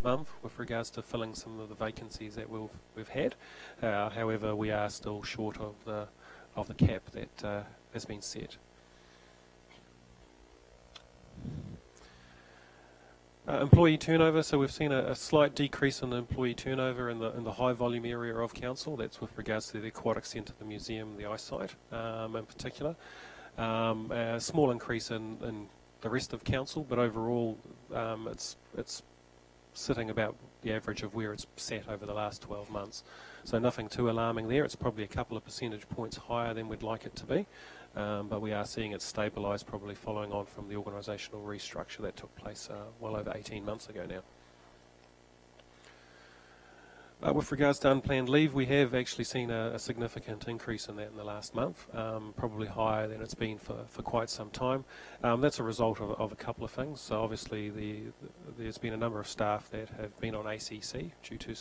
month with regards to filling some of the vacancies that we've had. However, we are still short of the cap that has been set. Employee turnover, so we've seen a slight decrease in the employee turnover in the high volume area of council. That's with regards to the aquatic centre, the museum, the eyesight in particular. A small increase in the rest of council, but overall it's sitting about the average of where it's sat over the last 12 months. So nothing too alarming there. It's probably a couple of percentage points higher than we'd like it to be. But we are seeing it stabilise, probably following on from the organisational restructure that took place well over 18 months ago now. With regards to unplanned leave, we have actually seen a significant increase in that in the last month, probably higher than it's been for quite some time. That's a result of a couple of things. So obviously there's been a number of staff that have been on ACC due to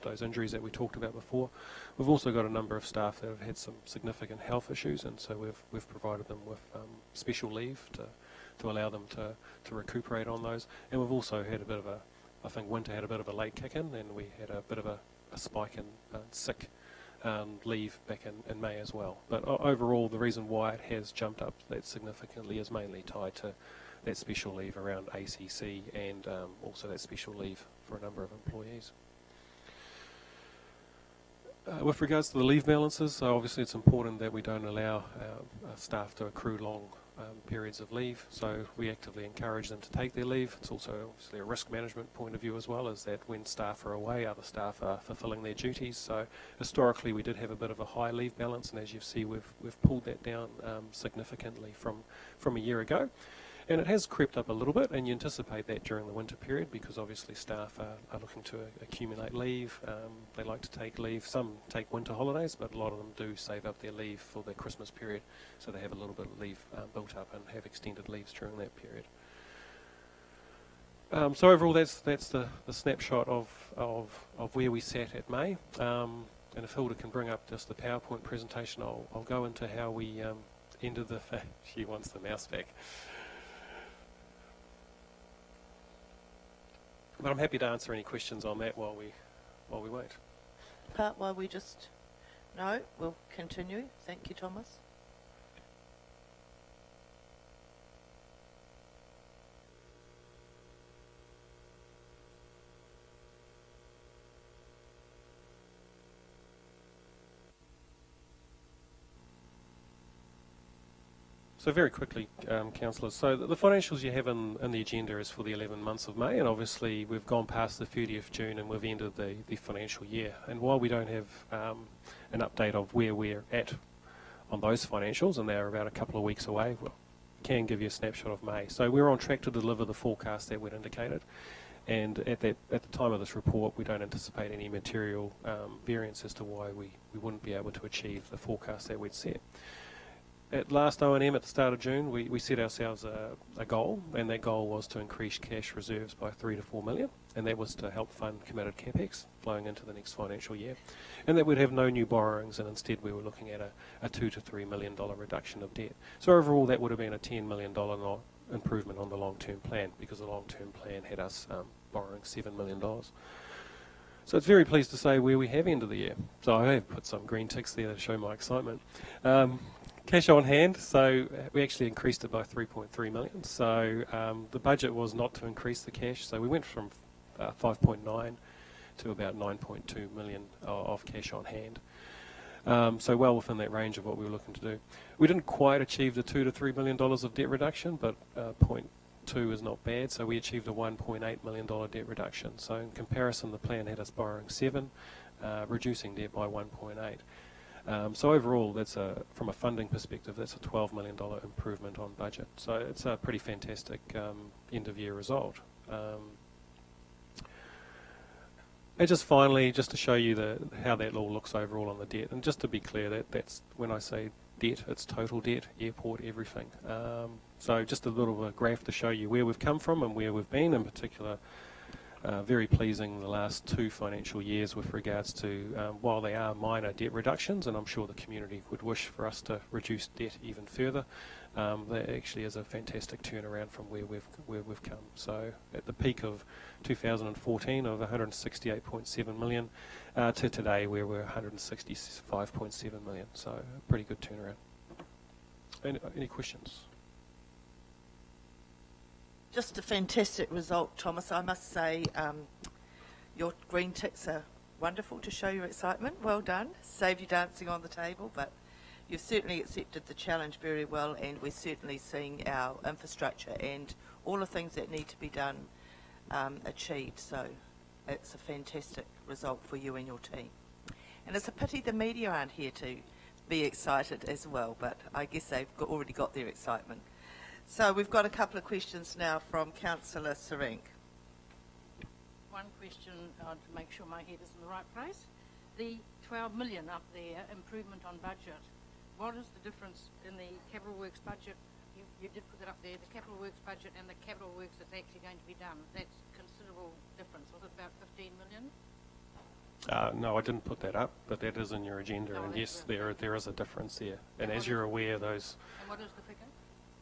those injuries that we talked about before. We've also got a number of staff that have had some significant health issues, and so we've provided them with special leave to allow them to recuperate on those. And we've also had a bit of I think winter had a bit of a late kick in, and we had a bit of a spike in sick leave back in May as well. But overall, the reason why it has jumped up that significantly is mainly tied to that special leave around ACC and also that special leave for a number of employees. With regards to the leave balances, so obviously it's important that we don't allow our staff to accrue long periods of leave, so we actively encourage them to take their leave. It's also obviously a risk management point of view as well, is that when staff are away, other staff are fulfilling their duties. So historically we did have a bit of a high leave balance, and as you see we've pulled that down significantly from a year ago. And it has crept up a little bit, and you anticipate that during the winter period because obviously staff are looking to accumulate leave. They like to take leave. Some take winter holidays, but a lot of them do save up their leave for the Christmas period, so they have a little bit of leave built up and have extended leaves during that period. So overall that's the snapshot of where we sat at May. And if Hilda can bring up just the PowerPoint presentation, I'll go into how we ended the... She wants the mouse back. But I'm happy to answer any questions on that while we wait. Part while we just... No, we'll continue. Thank you, Thomas. So very quickly, councillors, so the financials you have in the agenda is for the 11 months of May, and obviously we've gone past the 30th June and we've ended the financial year. And while we don't have an update of where we're at on those financials, and they're about a couple of weeks away, we can give you a snapshot of May. So we're on track to deliver the forecast that we'd indicated, and at the time of this report we don't anticipate any material variance as to why we wouldn't be able to achieve the forecast that we'd set. At last O&M at the start of June, we set ourselves a goal, and that goal was to increase cash reserves by 3 to 4 million, and that was to help fund committed capex flowing into the next financial year, and that we'd have no new borrowings, and instead we were looking at a $2 to $3 million reduction of debt. So overall that would have been a $10 million improvement on the long-term plan, because the long-term plan had us borrowing $7 million. So it's very pleased to say where we have ended the year. So I have put some green ticks there to show my excitement. Cash on hand, so we actually increased it by 3.3 million. So the budget was not to increase the cash, so we went from 5.9 to about 9.2 million of cash on hand. So well within that range of what we were looking to do. We didn't quite achieve the $2 to $3 million of debt reduction, but 0.2 is not bad, so we achieved a $1.8 million debt reduction. So in comparison, the plan had us borrowing 7, reducing debt by 1.8. So overall, that's from a funding perspective, that's a $12 million improvement on budget. So it's a pretty fantastic end-of-year result. And just finally, just to show you how that all looks overall on the debt, and just to be clear, that's when I say debt, it's total debt, airport, everything. So just a little graph to show you where we've come from and where we've been, in particular very pleasing the last 2 financial years with regards to, while they are minor debt reductions, and I'm sure the community would wish for us to reduce debt even further, that actually is a fantastic turnaround from where we've come. So at the peak of 2014 of 168.7 million to today where we're 165.7 million. So a pretty good turnaround. Any questions? Just a fantastic result, Thomas. I must say your green ticks are wonderful to show your excitement. Well done. Save you dancing on the table, but you've certainly accepted the challenge very well, and we're certainly seeing our infrastructure and all the things that need to be done achieved. So it's a fantastic result for you and your team. And it's a pity the media aren't here to be excited as well, but I guess they've already got their excitement. So we've got a couple of questions now from Councillor Sarenk. One question to make sure my head is in the right place. The 12 million up there, improvement on budget, what is the difference in the capital works budget? You did put that up there, the capital works budget and the capital works that's actually going to be done. That's considerable difference. Was it about 15 million? No, I didn't put that up, but that is in your agenda, and yes, there is a difference there. And as you're aware, those... And what is the figure?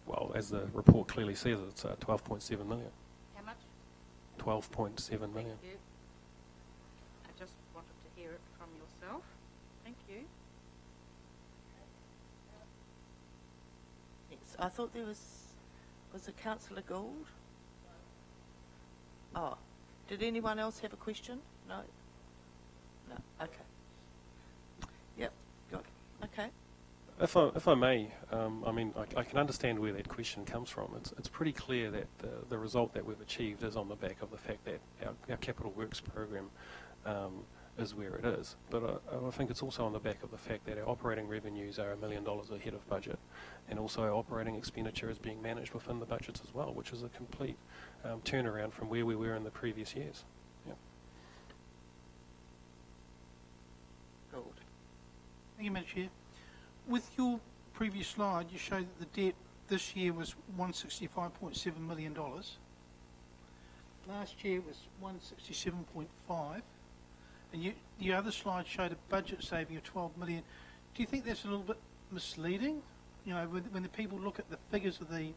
Well, as the report clearly says, it's 12.7 million. How much? 12.7 million. Thank you. I just wanted to hear it from yourself. Thank you. Yes, I thought there was a Councillor Gould? Oh, did anyone else have a question? No? No, okay. Yep, got it. Okay. If I may, I mean, I can understand where that question comes from. It's pretty clear that the result that we've achieved is on the back of the fact that our capital works program is where it is. But I think it's also on the back of the fact that our operating revenues are $1 million ahead of budget, and also our operating expenditure is being managed within the budgets as well, which is a complete turnaround from where we were in the previous years. Yeah. Gould. Thank you, Madam Chair. With your previous slide, you showed that the debt this year was $165.7 million. Last year was 167.5, and the other slide showed a budget saving of 12 million. Do you think that's a little bit misleading? You know, when the people look at the figures of the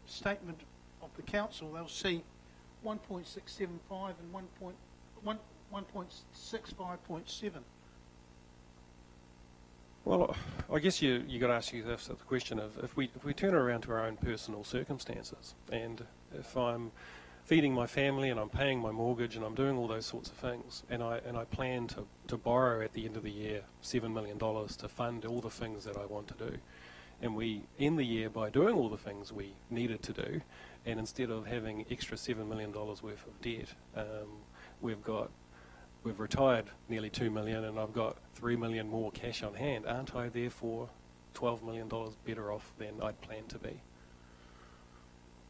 statement of the council, they'll see 1.675 and 1.65.7. Well, I guess you got to ask yourself the question of if we turn it around to our own personal circumstances, and if I'm feeding my family and I'm paying my mortgage and I'm doing all those sorts of things, and I plan to borrow at the end of the year $7 million to fund all the things that I want to do, and we end the year by doing all the things we needed to do, and instead of having extra $7 million worth of debt, we've retired nearly $2 million, and I've got $3 million more cash on hand. Aren't I therefore $12 million better off than I'd planned to be?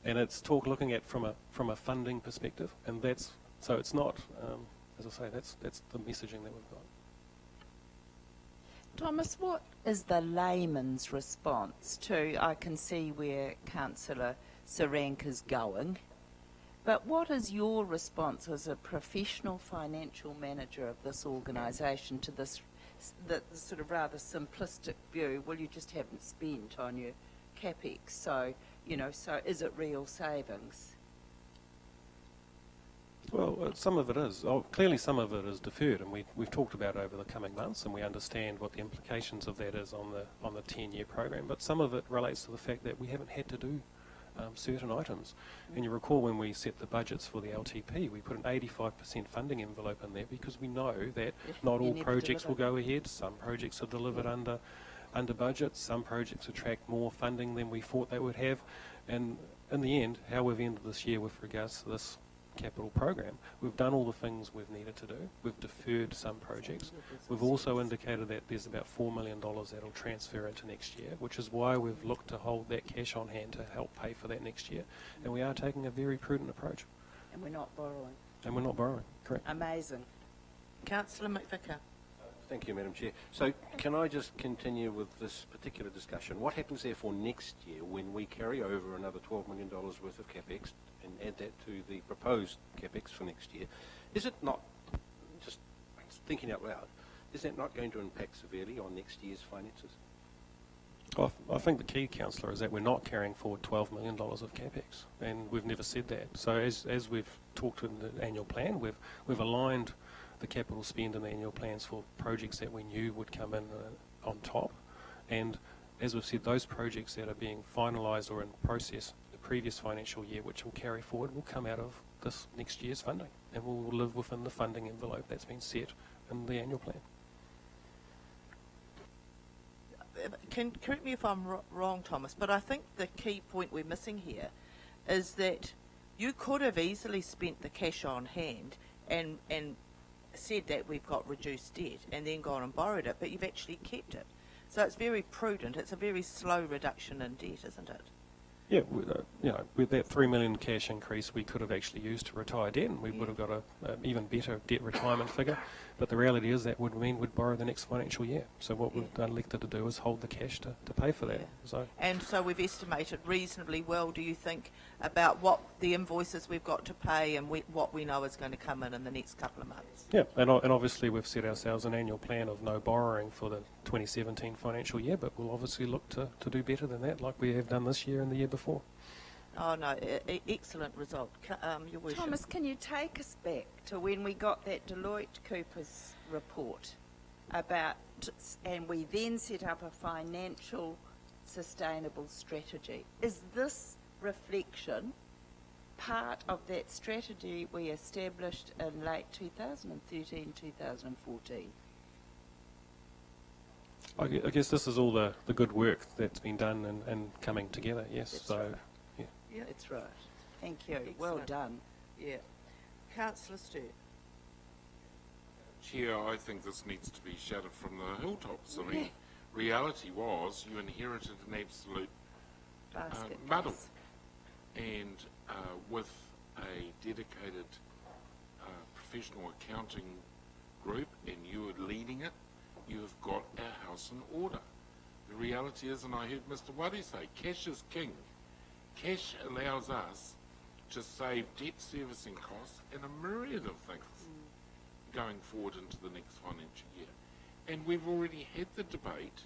And it's looking at from a funding perspective, and that's so it's not, as I say, that's the messaging that we've got. Thomas, what is the layman's response to? I can see where Councillor Sarenk is going. But what is your response as a professional financial manager of this organisation to this the sort of rather simplistic view? Well, you just haven't spent on your capex, so so is it real savings? Well, some of it is. Clearly, some of it is deferred, and we've talked about over the coming months, and we understand what the implications of that is on the 10-year program. But some of it relates to the fact that we haven't had to do certain items. And you recall when we set the budgets for the LTP, we put an 85% funding envelope in there because we know that not all projects will go ahead. Some projects are delivered under budget. Some projects attract more funding than we thought they would have. And in the end, how we've ended this year with regards to this capital program, we've done all the things we've needed to do. We've deferred some projects. We've also indicated that there's about $4 million that'll transfer into next year, which is why we've looked to hold that cash on hand to help pay for that next year. And we are taking a very prudent approach. And we're not borrowing. And we're not borrowing, correct. Amazing. Councillor McVicker. Thank you, Madam Chair. So can I just continue with this particular discussion? What happens therefore next year when we carry over another $12 million worth of CapEx and add that to the proposed CapEx for next year? Is it not, just thinking out loud, is that not going to impact severely on next year's finances? I think the key, Councillor, is that we're not carrying forward $12 million of CapEx, and we've never said that. So as we've talked in the annual plan, we've aligned the capital spend in the annual plans for projects that we knew would come in on top, and as we've said, those projects that are being finalised or in process the previous financial year, which will carry forward, will come out of this next year's funding, and will live within the funding envelope that's been set in the annual plan. Correct me if I'm wrong, Thomas, but I think the key point we're missing here is that you could have easily spent the cash on hand and said that we've got reduced debt and then gone and borrowed it, but you've actually kept it. So it's very prudent. It's a very slow reduction in debt, isn't it? Yeah, with that $3 million cash increase, we could have actually used to retire debt, and we would have got an even better debt retirement figure. But the reality is that would mean we'd borrow the next financial year. So what we've elected to do is hold the cash to pay for that. Yeah. And so we've estimated reasonably well, do you think, about what the invoices we've got to pay and what we know is going to come in the next couple of months? Yeah, and obviously we've set ourselves an annual plan of no borrowing for the 2017 financial year, but we'll obviously look to do better than that, like we have done this year and the year before. Oh, no, excellent result. Your Worship. Thomas, can you take us back to when we got that Deloitte Cooper's report about, and we then set up a financial sustainable strategy? Is this reflection part of that strategy we established in late 2013, 2014? I guess this is all the good work that's been done and coming together, yes. That's so, right. yeah. Yeah, that's right. Thank you. Excellent. Well done. Yeah. Councillor Sturt. Chair, I think this needs to be shouted from the hilltops. I mean, reality was you inherited an absolute Basket muddle. case. And with a dedicated professional accounting group, and you are leading it, you have got our house in order. The reality is, and I heard Mr. Waddy say, cash is king. Cash allows us to save debt servicing costs and a myriad of things going forward into the next financial year. And we've already had the debate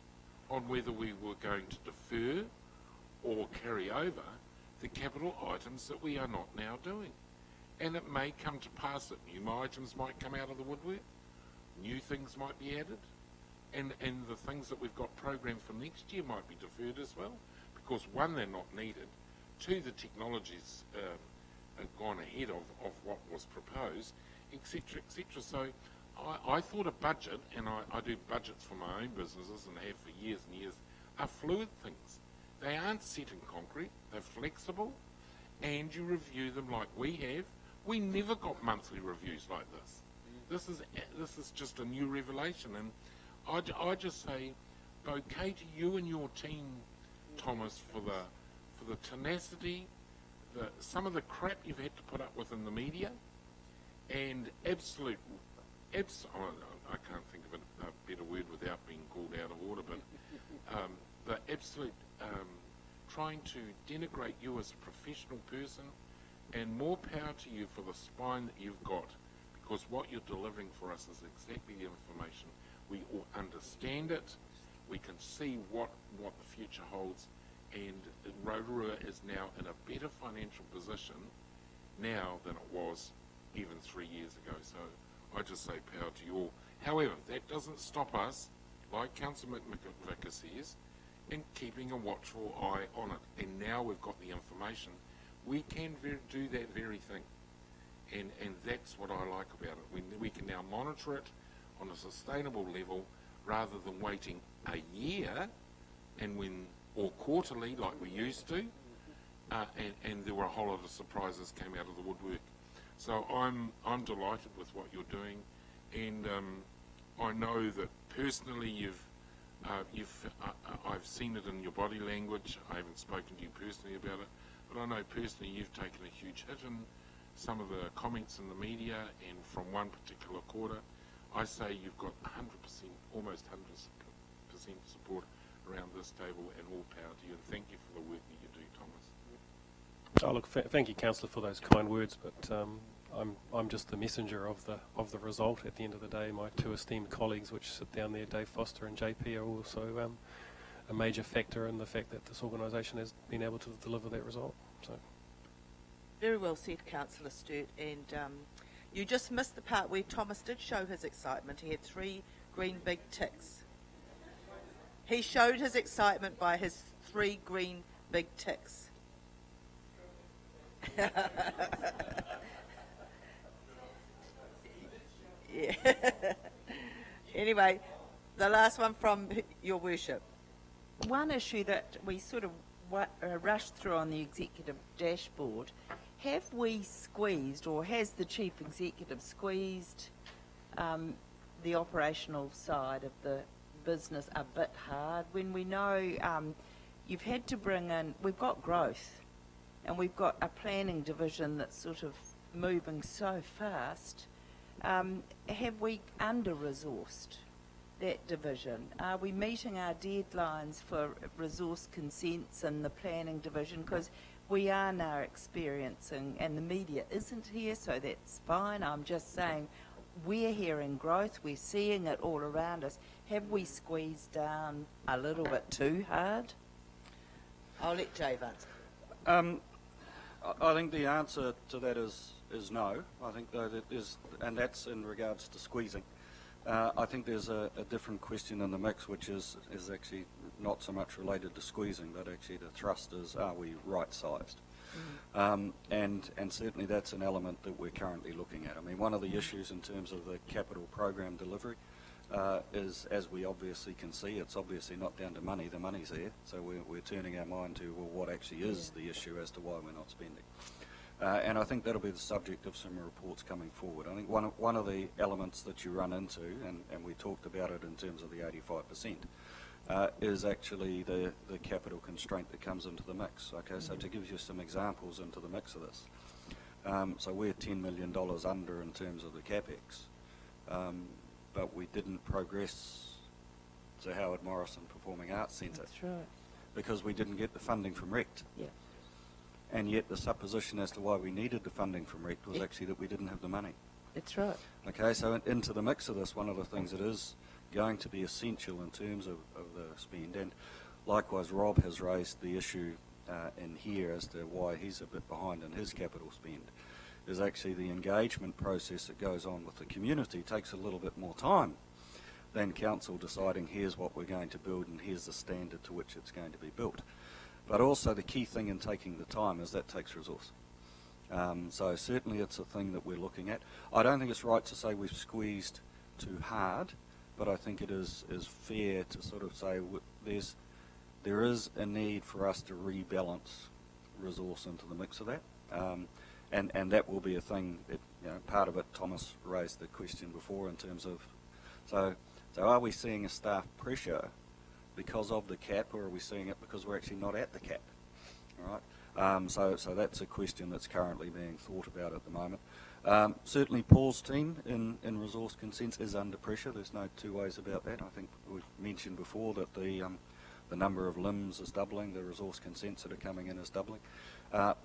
on whether we were going to defer or carry over the capital items that we are not now doing. And it may come to pass that new items might come out of the woodwork, new things might be added, and the things that we've got programmed for next year might be deferred as well, because one, they're not needed, two, the technologies have gone ahead of what was proposed, etc., etc. So I thought a budget, and I do budgets for my own businesses and have for years and years, are fluid things. They aren't set in concrete, they're flexible, and you review them like we have. We never got monthly reviews like this. This is just a new revelation, and I just say bouquet to you and your team, Thomas, for the tenacity, some of the crap you've had to put up with in the media, and I can't think of a better word without being called out of order, but the absolute trying to denigrate you as a professional person, and more power to you for the spine that you've got, because what you're delivering for us is exactly the information. We all understand it, we can see what the future holds, and Rotorua is now in a better financial position now than it was even 3 years ago. So I just say power to you all. However, that doesn't stop us, like Councillor McVicker says, in keeping a watchful eye on it. And now we've got the information, we can do that very thing. And that's what I like about it. We can now monitor it on a sustainable level rather than waiting a year or quarterly like we used to, and there were a whole lot of surprises came out of the woodwork. So I'm delighted with what you're doing, and I know that personally I've seen it in your body language. I haven't spoken to you personally about it, but I know personally you've taken a huge hit in some of the comments in the media and from one particular quarter. I say you've got 100%, almost 100% support around this table, and all power to you. And thank you for the work that you do, Thomas. Oh, look, thank you, Councillor, for those kind words, but I'm just the messenger of the result. At the end of the day, my two esteemed colleagues, which sit down there, Dave Foster and JP, are also a major factor in the fact that this organisation has been able to deliver that result. So, Very well said, Councillor Sturt. And you just missed the part where Thomas did show his excitement. He had 3 green big ticks. He showed his excitement by his 3 green big ticks. Yeah. Anyway, the last one from Your Worship. One issue that we sort of rushed through on the executive dashboard, have we squeezed, or has the chief executive squeezed the operational side of the business a bit hard when we know you've had to bring in, we've got growth and we've got a planning division that's sort of moving so fast. Have we under-resourced that division? Are we meeting our deadlines for resource consents in the planning division? Because we are now experiencing, and the media isn't here, so that's fine. I'm just saying we're hearing growth, we're seeing it all around us. Have we squeezed down a little bit too hard? I'll let Dave answer. I think the answer to that is no. I think though that there's, and that's in regards to squeezing. I think there's a different question in the mix, which is actually not so much related to squeezing, but actually the thrust is, are we right-sized? And certainly that's an element that we're currently looking at. I mean, one of the issues in terms of the capital program delivery is, as we obviously can see, it's obviously not down to money. The money's there, so we're turning our mind to, well, what actually is the issue as to why we're not spending. And I think that'll be the subject of some reports coming forward. I think one of the elements that you run into, and we talked about it in terms of the 85%, is actually the capital constraint that comes into the mix. Okay, so to give you some examples into the mix of this, so we're $10 million under in terms of the capex, but we didn't progress the Howard Morrison Performing Arts Centre. That's right. Because we didn't get the funding from RECT. Yeah. And yet the supposition as to why we needed the funding from RECT was actually that we didn't have the money. That's right. Okay, so into the mix of this, one of the things that is going to be essential in terms of the spend, and likewise Rob has raised the issue in here as to why he's a bit behind in his capital spend, is actually the engagement process that goes on with the community takes a little bit more time than council deciding here's what we're going to build and here's the standard to which it's going to be built. But also the key thing in taking the time is that takes resource. So certainly it's a thing that we're looking at. I don't think it's right to say we've squeezed too hard, but I think it is fair to sort of say there is a need for us to rebalance resource into the mix of that. And that will be a thing that, you know, part of it, Thomas raised the question before in terms of, so are we seeing a staff pressure because of the cap, or are we seeing it because we're actually not at the cap? All right. So that's a question that's currently being thought about at the moment. Certainly Paul's team in resource consents is under pressure. There's no two ways about that. I think we've mentioned before that the number of limbs is doubling, the resource consents that are coming in is doubling.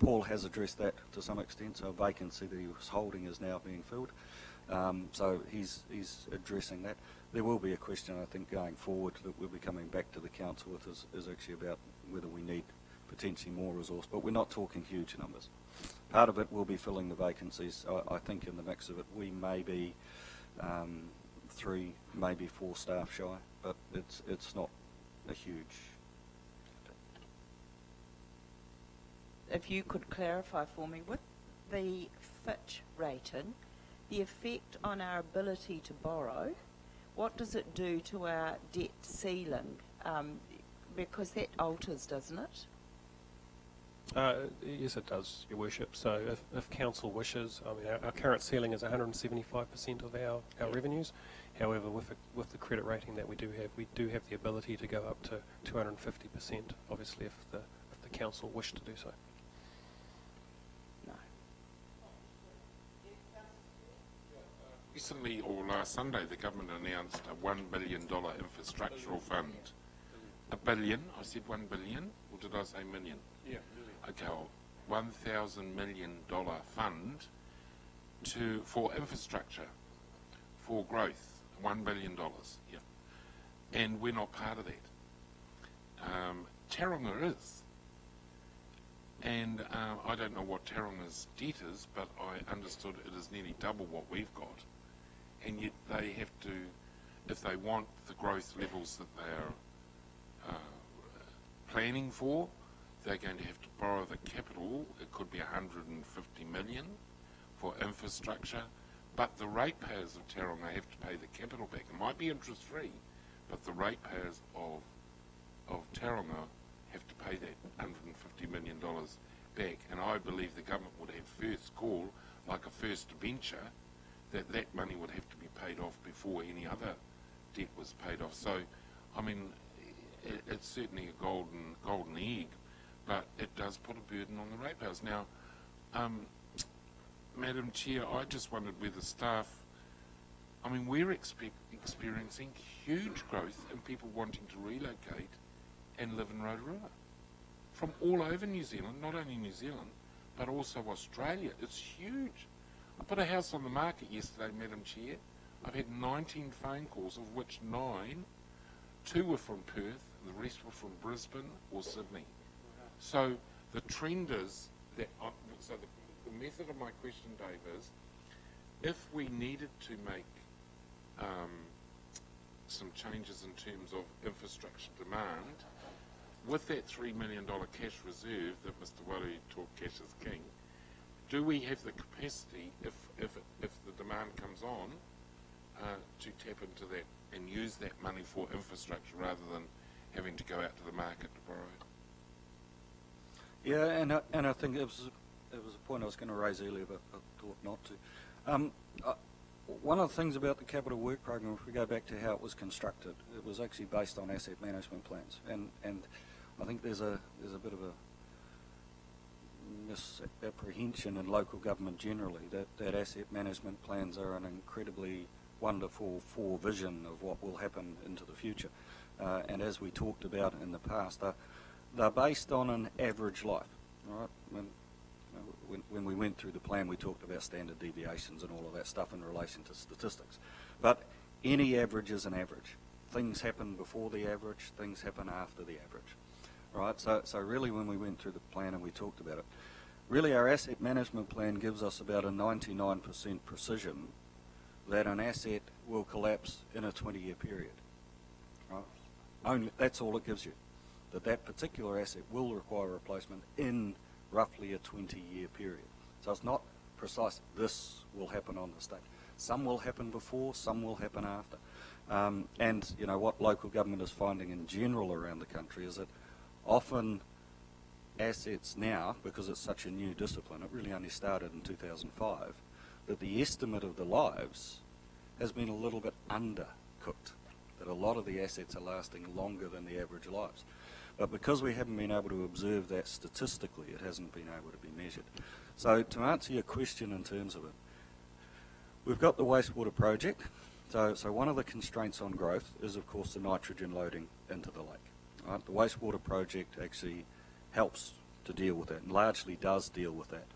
Paul has addressed that to some extent, so a vacancy that he was holding is now being filled. So he's addressing that. There will be a question, I think, going forward that we'll be coming back to the council with is actually about whether we need potentially more resource, but we're not talking huge numbers. Part of it will be filling the vacancies. I think in the mix of it we may be 3, maybe 4 staff shy, but it's not a huge. If you could clarify for me, with the Fitch rating, the effect on our ability to borrow, what does it do to our debt ceiling? Because that alters, doesn't it? Yes, it does, Your Worship. So if council wishes, I mean, our current ceiling is 175% of our revenues. However, with the credit rating that we do have the ability to go up to 250%, obviously, if the council wished to do so. No. recently, or last Sunday, the government announced a $1 billion infrastructural fund. A billion? I said 1 billion, or did I say million? Yeah. Okay, $1,000 million fund for infrastructure, for growth, $1 billion. Yeah, and we're not part of that. Taronga is, and I don't know what Taronga's debt is, but I understood it is nearly double what we've got, and yet they have to, if they want the growth levels that they are planning for, they're going to have to borrow the capital. It could be 150 million for infrastructure, but the ratepayers of Taronga have to pay the capital back. It might be interest free, but the ratepayers of Taronga have to pay that $150 million back, and I believe the government would have first call, like a first venture, that money would have to be paid off before any other debt was paid off. So, I mean, it's certainly a golden egg, but it does put a burden on the ratepayers. Now, Madam Chair, I just wondered whether staff, I mean, we're experiencing huge growth in people wanting to relocate and live in Rotorua from all over New Zealand, not only New Zealand, but also Australia. It's huge. I put a house on the market yesterday, Madam Chair. I've had 19 phone calls, of which 2 were from Perth, and the rest were from Brisbane or Sydney. So the trend is that, so the method of my question, Dave, is if we needed to make some changes in terms of infrastructure demand, with that $3 million cash reserve that Mr. Waru talked cash is king, do we have the capacity, if the demand comes on, to tap into that and use that money for infrastructure rather than having to go out to the market to borrow it? Yeah, and I think it was a point I was going to raise earlier, but I thought not to. One of the things about the capital work program, if we go back to how it was constructed, it was actually based on asset management plans, and I think there's a bit of a misapprehension in local government generally that asset management plans are an incredibly wonderful forevision of what will happen into the future, and as we talked about in the past, they're based on an average life. Right? When we went through the plan, we talked about standard deviations and all of that stuff in relation to statistics. But any average is an average. Things happen before the average, things happen after the average. Right? So really when we went through the plan and we talked about it, really our asset management plan gives us about a 99% precision that an asset will collapse in a 20-year period. Right? That's all it gives you. That particular asset will require replacement in roughly a 20-year period. So it's not precise, this will happen on this date. Some will happen before, some will happen after. And you know what local government is finding in general around the country is that often assets now, because it's such a new discipline, it really only started in 2005, that the estimate of the lives has been a little bit undercooked, that a lot of the assets are lasting longer than the average lives. But because we haven't been able to observe that statistically, it hasn't been able to be measured. So to answer your question in terms of it, we've got the wastewater project. So one of the constraints on growth is, of course, the nitrogen loading into the lake. Right? The wastewater project actually helps to deal with that, and largely does deal with that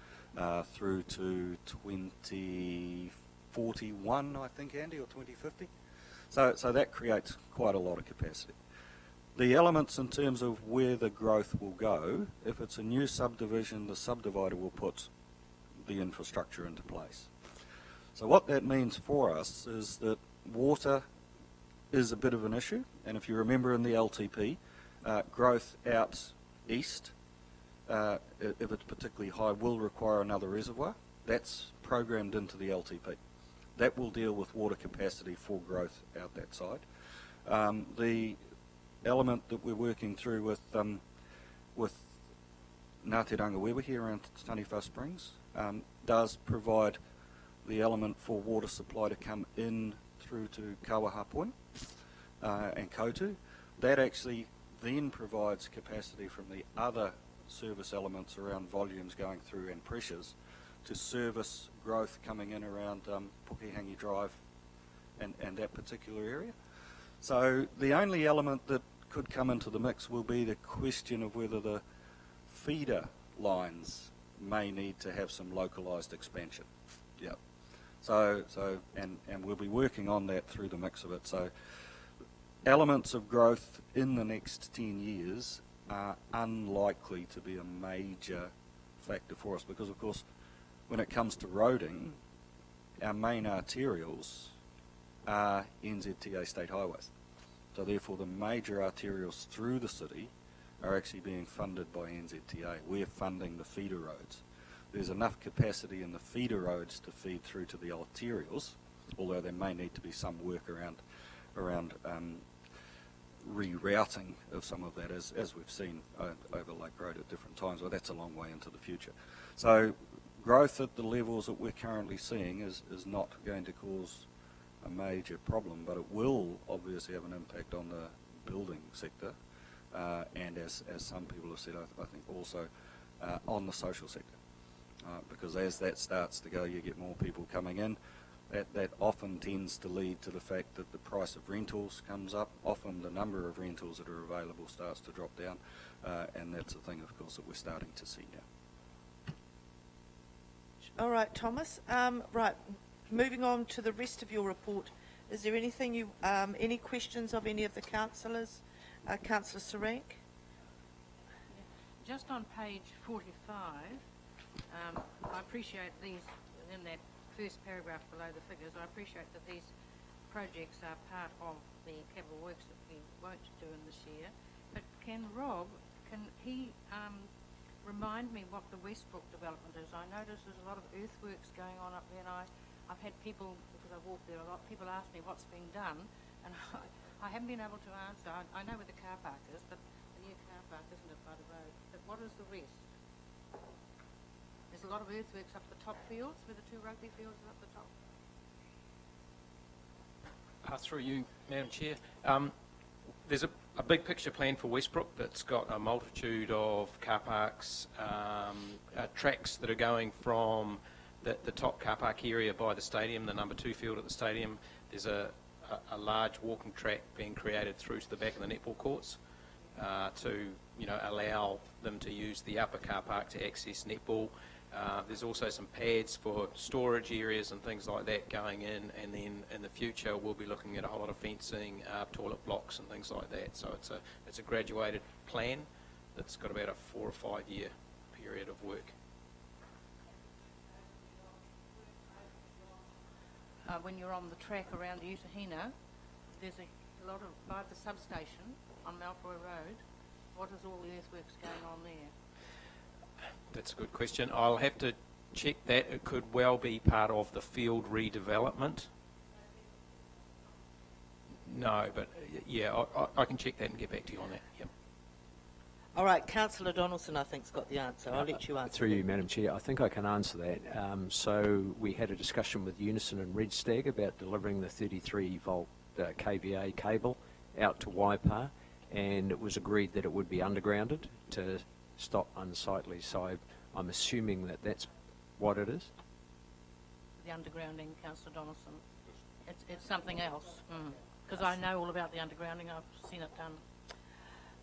through to 2041, I think, Andy, or 2050. So that creates quite a lot of capacity. The elements in terms of where the growth will go, if it's a new subdivision, the subdivider will put the infrastructure into place. So what that means for us is that water is a bit of an issue, and if you remember in the LTP, growth out east, if it's particularly high, will require another reservoir. That's programmed into the LTP. That will deal with water capacity for growth out that side. The element that we're working through with Ngāti Rangiwewe here around Taniwha Springs does provide the element for water supply to come in through to Kawaha Point and Kotu. That actually then provides capacity from the other service elements around volumes going through and pressures to service growth coming in around Pukehangi Drive and that particular area. So the only element that could come into the mix will be the question of whether the feeder lines may need to have some localised expansion. Yep. So we'll be working on that through the mix of it. So elements of growth in the next 10 years are unlikely to be a major factor for us because, of course, when it comes to roading, our main arterials are NZTA state highways. So therefore the major arterials through the city are actually being funded by NZTA. We're funding the feeder roads. There's enough capacity in the feeder roads to feed through to the arterials, although there may need to be some work around rerouting of some of that, as we've seen over Lake Road at different times. Well, that's a long way into the future. So growth at the levels that we're currently seeing is not going to cause a major problem, but it will obviously have an impact on the building sector, and as some people have said, I think also on the social sector, because as that starts to go, you get more people coming in. That often tends to lead to the fact that the price of rentals comes up. Often the number of rentals that are available starts to drop down, and that's a thing, of course, that we're starting to see now. All right, Thomas. Right, moving on to the rest of your report. Is there anything any questions of any of the councillors? Councillor Sarank? Just on page 45, I appreciate these, in that first paragraph below the figures, I appreciate that these projects are part of the capital works that we won't do in this year. But can Rob remind me what the Westbrook development is? I notice there's a lot of earthworks going on up there, and I've had people, because I walk there a lot, people ask me what's being done, and I haven't been able to answer. I know where the car park is, but the new car park isn't it by the road. But what is the rest? There's a lot of earthworks up the top fields, where the two rugby fields are up the top. Through you, Madam Chair. There's a big picture plan for Westbrook that's got a multitude of car parks, tracks that are going from the top car park area by the stadium, the number 2 field at the stadium. There's a large walking track being created through to the back of the netball courts to allow them to use the upper car park to access netball. There's also some pads for storage areas and things like that going in, and then in the future we'll be looking at a whole lot of fencing, toilet blocks and things like that. So it's a graduated plan that's got about a 4 or 5 year period of work. When you're on the track around Utahina, there's a lot of, by the substation on Malfoy Road, what is all the earthworks going on there? That's a good question. I'll have to check that. It could well be part of the field redevelopment. No, but yeah, I can check that and get back to you on that. Yep. All right, Councillor Donaldson, I think, has got the answer. I'll let you answer. Through you, Madam Chair, I think I can answer that. So we had a discussion with Unison and Red Stag about delivering the 33-volt KVA cable out to Waipa, and it was agreed that it would be undergrounded to stop unsightly. So I'm assuming that that's what it is. The undergrounding, Councillor Donaldson. It's something else, because I know all about the undergrounding. I've seen it done.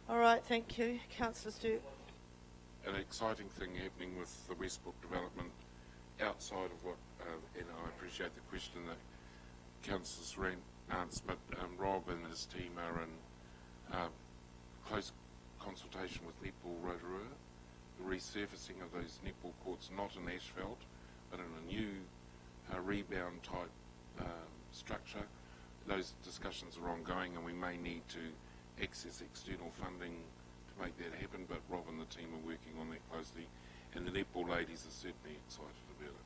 All right, thank you. Councillor Stewart. An exciting thing happening with the Westbrook development outside of what, and I appreciate the question that Councillor Saran answered, but Rob and his team are in close consultation with Netball Rotorua, the resurfacing of those netball courts, not in asphalt, but in a new rebound type structure. Those discussions are ongoing, and we may need to access external funding to make that happen, but Rob and the team are working on that closely, and the netball ladies are certainly excited about it.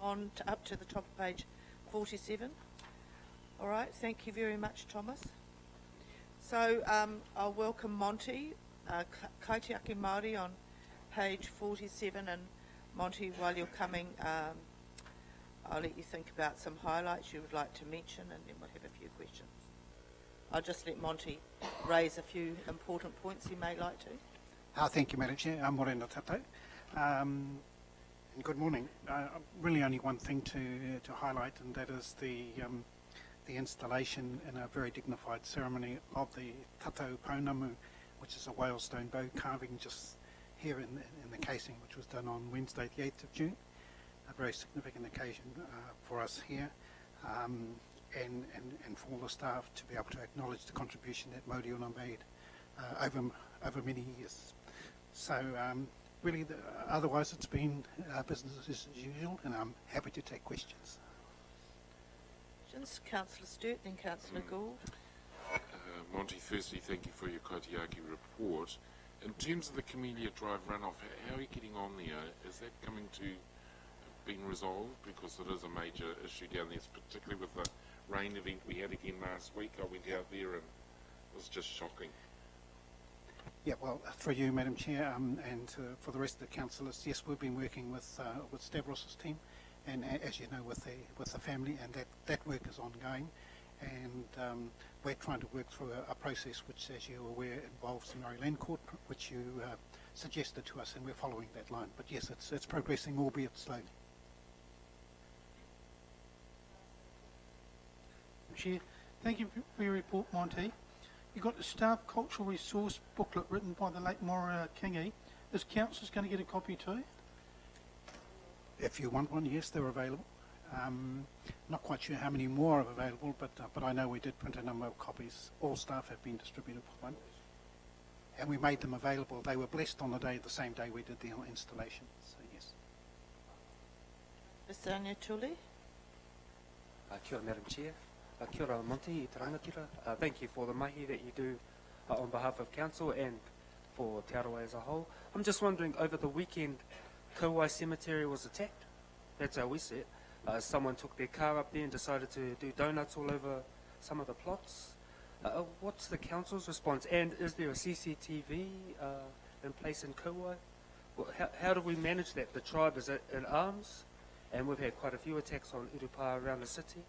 On to, up to the top of page 47. All right, thank you very much, Thomas. So I'll welcome Monty, Kaitiaki Māori on page 47, and Monty, while you're coming, I'll let you think about some highlights you would like to mention, and then we'll have a few questions. I'll just let Monty raise a few important points he may like to. Thank you, Madam Chair. Morena tatou. And good morning. Really only one thing to highlight, and that is the installation in a very dignified ceremony of the Tatau Pounamu, which is a whale stone bow carving just here in the casing, which was done on Wednesday the 8th of June. A very significant occasion for us here, and for all the staff to be able to acknowledge the contribution that Modiuna made over many years. So really, otherwise it's been business as usual, and I'm happy to take questions. Councillor Sturt, then Councillor Gould. Monty, firstly, thank you for your Kotiaki report. In terms of the Camellia Drive runoff, how are you getting on there? Is that coming to being resolved? Because it is a major issue down there, particularly with the rain event we had again last week. I went out there and it was just shocking. Yeah, well, through you, Madam Chair, and for the rest of the councillors, yes, we've been working with Stavros's team, and as you know, with the family, and that work is ongoing, and we're trying to work through a process which, as you're aware, involves the Murray Land Court, which you suggested to us, and we're following that line. But yes, it's progressing, albeit slowly. Chair, thank you for your report, Monty. You've got the staff cultural resource booklet written by the late Moira Kingi. Is councillors going to get a copy too? If you want one, yes, they're available. Not quite sure how many more are available, but I know we did print a number of copies. All staff have been distributed with one, and we made them available. They were blessed on the same day we did the installation. So yes. Mr. Aniatuli. Kia ora, Madam Chair. Kia ora, Monty, i te rangatira. Thank you for the mahi that you do on behalf of Council and for Te Aroa as a whole. I'm just wondering, over the weekend, Kauai Cemetery was attacked. That's how we see it. Someone took their car up there and decided to do donuts all over some of the plots. What's the Council's response? And is there a CCTV in place in Kauai? Well, how do we manage that? The tribe is in arms, and we've had quite a few attacks on Urupa around the city.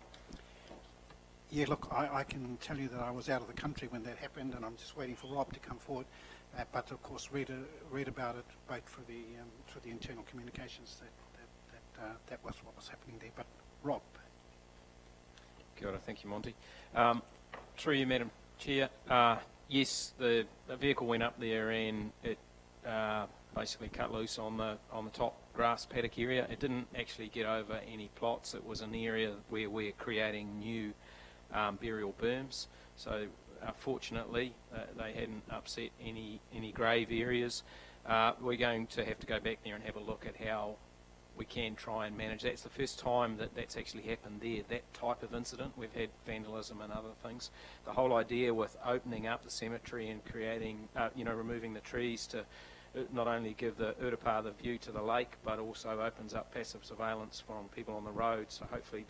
Yeah, look, I can tell you that I was out of the country when that happened, and I'm just waiting for Rob to come forward. But of course, read about it both through the internal communications that was what was happening there. But Rob. Kia ora, thank you, Monty. Through you, Madam Chair. Yes, the vehicle went up there and it basically cut loose on the top grass paddock area. It didn't actually get over any plots. It was an area where we're creating new burial berms. So fortunately, they hadn't upset any grave areas. We're going to have to go back there and have a look at how we can try and manage. That's the first time that's actually happened there, that type of incident. We've had vandalism and other things. The whole idea with opening up the cemetery and creating, removing the trees to not only give the Urupa the view to the lake, but also opens up passive surveillance from people on the road. So hopefully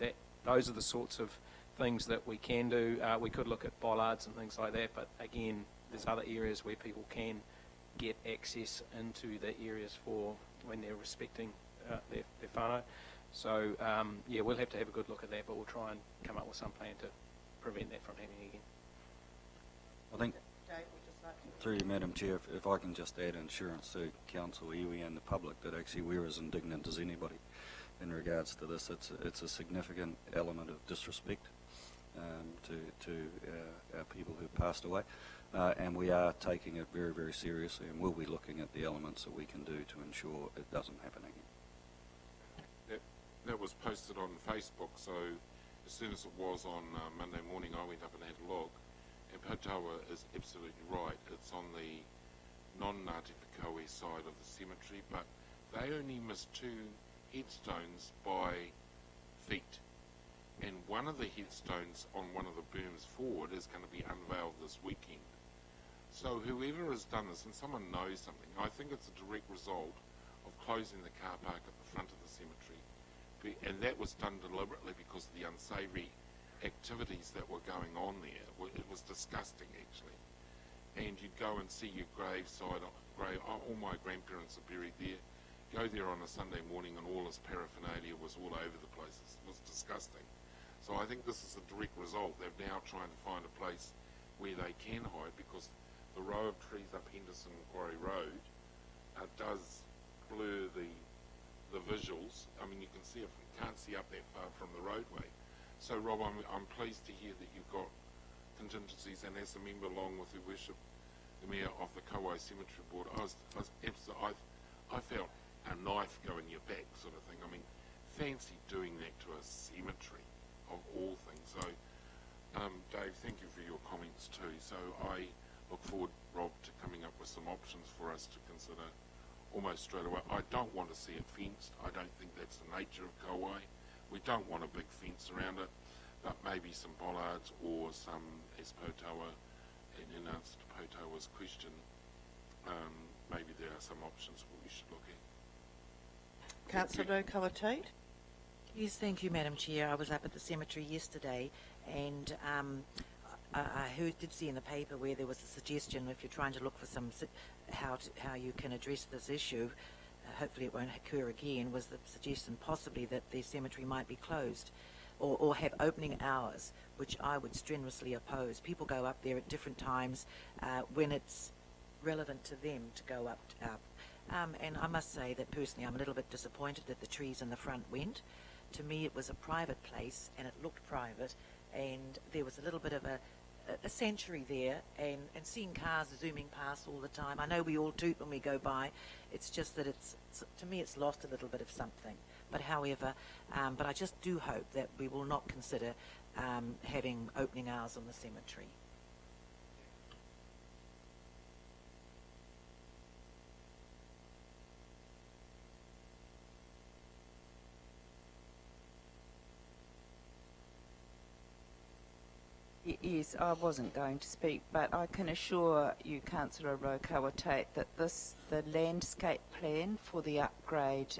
those are the sorts of things that we can do. We could look at bollards and things like that, but again, there's other areas where people can get access into the areas for when they're respecting their whānau. So, we'll have to have a good look at that, but we'll try and come up with some plan to prevent that from happening again. I think, through you, Madam Chair, if I can just add insurance to Council, iwi and the public, that actually we're as indignant as anybody in regards to this. It's a significant element of disrespect to our people who passed away, and we are taking it very, very seriously, and we'll be looking at the elements that we can do to ensure it doesn't happen again. That was posted on Facebook, so as soon as it was on Monday morning, I went up and had a look. And Potawa is absolutely right. It's on the non-Ngāti Whakaue side of the cemetery, but they only missed 2 headstones by feet. And one of the headstones on one of the berms forward is going to be unveiled this weekend. So whoever has done this, and someone knows something, I think it's a direct result of closing the car park at the front of the cemetery. And that was done deliberately because of the unsavoury activities that were going on there. It was disgusting, actually. And you'd go and see your graveside, all my grandparents are buried there. Go there on a Sunday morning and all this paraphernalia was all over the place. It was disgusting. So I think this is a direct result. They're now trying to find a place where they can hide, because the row of trees up Henderson Quarry Road does blur the visuals. I mean, you can see can't see up that far from the roadway. So, Rob, I'm pleased to hear that you've got contingencies, and as a member, along with Your Worship, the Mayor of the Kauai Cemetery Board, I felt a knife go in your back, sort of thing. I mean, fancy doing that to a cemetery, of all things. So, Dave, thank you for your comments too. So I look forward, Rob, to coming up with some options for us to consider almost straight away. I don't want to see it fenced. I don't think that's the nature of Kauai. We don't want a big fence around it, but maybe some bollards or some, as Potawa, in answer to Potawa's question, maybe there are some options we should look at. Councillor Rotorua. Yes, thank you, Madam Chair. I was up at the cemetery yesterday, and I did see in the paper where there was a suggestion, if you're trying to look for how you can address this issue, hopefully it won't occur again, was the suggestion possibly that the cemetery might be closed or have opening hours, which I would strenuously oppose. People go up there at different times when it's relevant to them to go up. And I must say that personally I'm a little bit disappointed that the trees in the front went. To me it was a private place and it looked private, and there was a little bit of a sanctuary there, and seeing cars zooming past all the time. I know we all toot when we go by. It's just that to me it's lost a little bit of something. But however, but I just do hope that we will not consider having opening hours on the cemetery. Yes, I wasn't going to speak, but I can assure you, Councillor Rotorua, that the landscape plan for the upgrade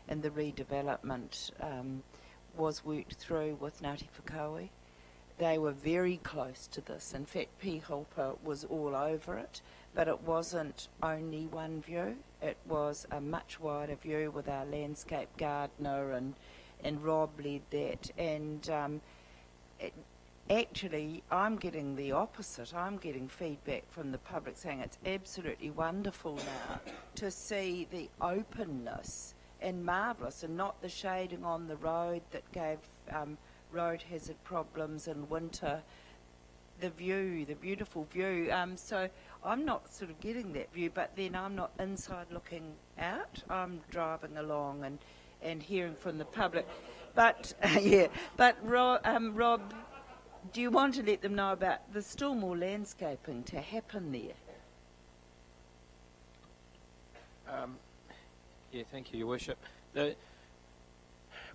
and the redevelopment was worked through with Ngāti Whakaui. They were very close to this. In fact, P. Hulper was all over it, but it wasn't only one view. It was a much wider view with our landscape gardener, and Rob led that. And actually, I'm getting the opposite. I'm getting feedback from the public saying it's absolutely wonderful now to see the openness, and marvellous, and not the shading on the road that gave road hazard problems in winter. The view, the beautiful view. So I'm not sort of getting that view, but then I'm not inside looking out. I'm driving along and hearing from the public. But, yeah, but Rob, do you want to let them know about there's still more landscaping to happen there? Yeah, thank you, Your Worship.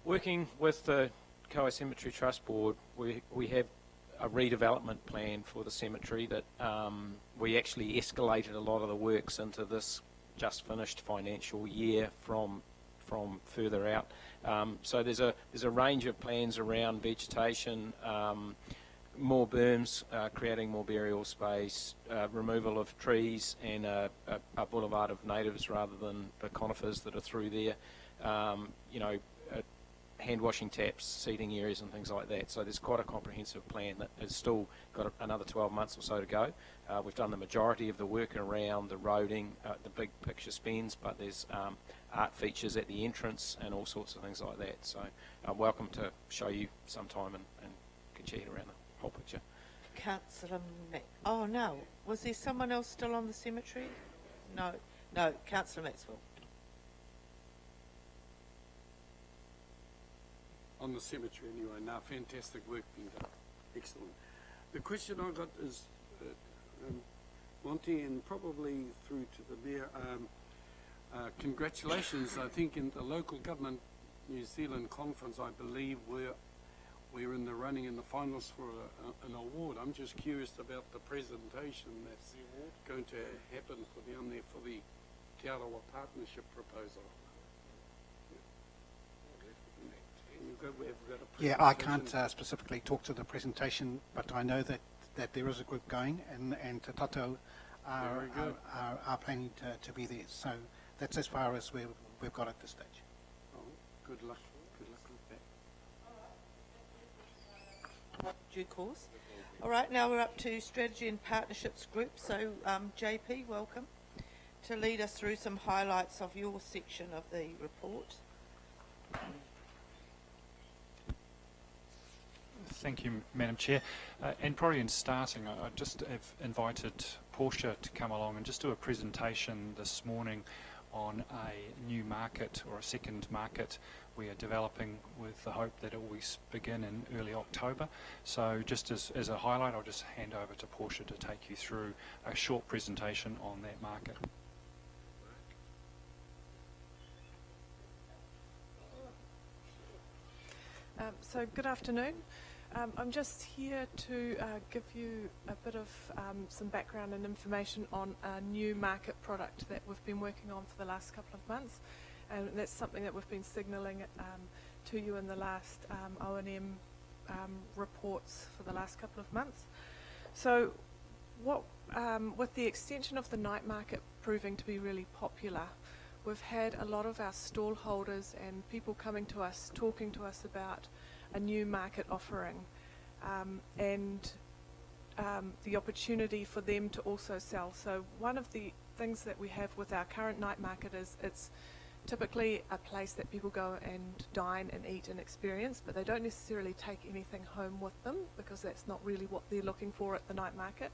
Working with the Kauai Cemetery Trust Board, we have a redevelopment plan for the cemetery that we actually escalated a lot of the works into this just finished financial year from further out. So there's a range of plans around vegetation, more berms, creating more burial space, removal of trees, and a boulevard of natives rather than the conifers that are through there. Hand washing taps, seating areas and things like that. So there's quite a comprehensive plan that has still got another 12 months or so to go. We've done the majority of the work around the roading, the big picture spends, but there's art features at the entrance and all sorts of things like that. So I'm welcome to show you sometime and get your head around the whole picture. Councillor oh no, was there someone else still on the cemetery? No, Councillor Maxwell. On the cemetery anyway. Now, fantastic work being done. Excellent. The question I got is, Monty, and probably through to the Mayor, congratulations. I think in the local government New Zealand conference, I believe we're in the running in the finals for an award. I'm just curious about the presentation that's going to happen for the Te Arawa Partnership proposal. Yeah, I can't specifically talk to the presentation, but I know that there is a group going, and Te Tato are planning to be there. So that's as far as we've got at this stage. Oh, good luck. Good luck with that. Due course. All right, now we're up to Strategy and Partnerships Group. So, JP, welcome to lead us through some highlights of your section of the report? Thank you, Madam Chair. And probably in starting, I just have invited Portia to come along and just do a presentation this morning on a new market or a second market we are developing with the hope that it will begin in early October. So just as a highlight, I'll just hand over to Portia to take you through a short presentation on that market. So good afternoon. I'm just here to give you a bit of some background and information on a new market product that we've been working on for the last couple of months, and that's something that we've been signalling to you in the last O&M reports for the last couple of months. So what, with the extension of the night market proving to be really popular, we've had a lot of our stall holders and people coming to us, talking to us about a new market offering and the opportunity for them to also sell. So one of the things that we have with our current night market is it's typically a place that people go and dine and eat and experience, but they don't necessarily take anything home with them because that's not really what they're looking for at the night market.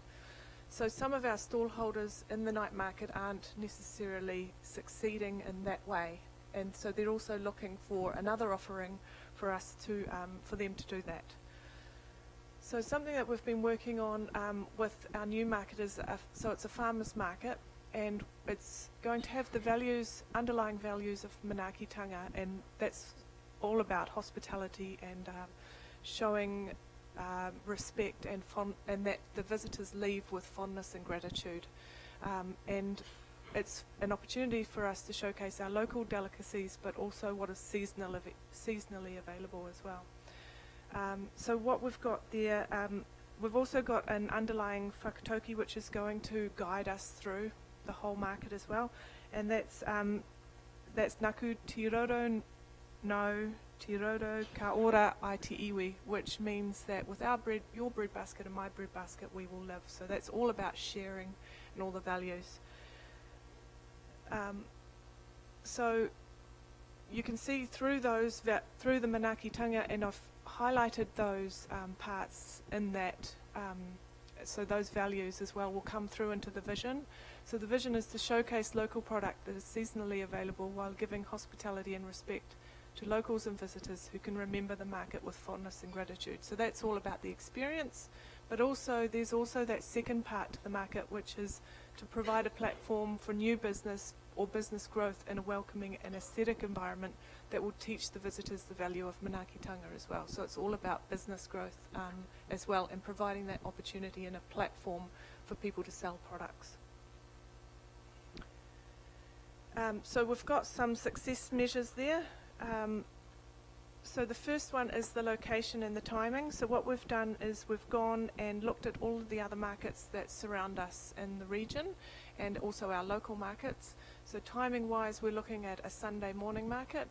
So some of our stall holders in the night market aren't necessarily succeeding in that way, and so they're also looking for another offering for us to, for them to do that. So something that we've been working on with our new market is, so it's a farmers market, and it's going to have the values, underlying values of manaakitanga, and that's all about hospitality and showing respect and that the visitors leave with fondness and gratitude. And it's an opportunity for us to showcase our local delicacies, but also what is seasonally available as well. So what we've got there, we've also got an underlying whakatoki which is going to guide us through the whole market as well, and that's Naku Tiroro no Tiroro ka ora I te iwi, which means that with our bread, your bread basket and my bread basket, we will live. So that's all about sharing and all the values. So you can see through those, through the manaakitanga, and I've highlighted those parts in that, so those values as well will come through into the vision. So the vision is to showcase local product that is seasonally available while giving hospitality and respect to locals and visitors who can remember the market with fondness and gratitude. So that's all about the experience, but also there's also that second part to the market, which is to provide a platform for new business or business growth in a welcoming and aesthetic environment that will teach the visitors the value of manaakitanga as well. So it's all about business growth as well, and providing that opportunity and a platform for people to sell products. So we've got some success measures there. So the first one is the location and the timing. So what we've done is we've gone and looked at all of the other markets that surround us in the region and also our local markets. So timing wise, we're looking at a Sunday morning market.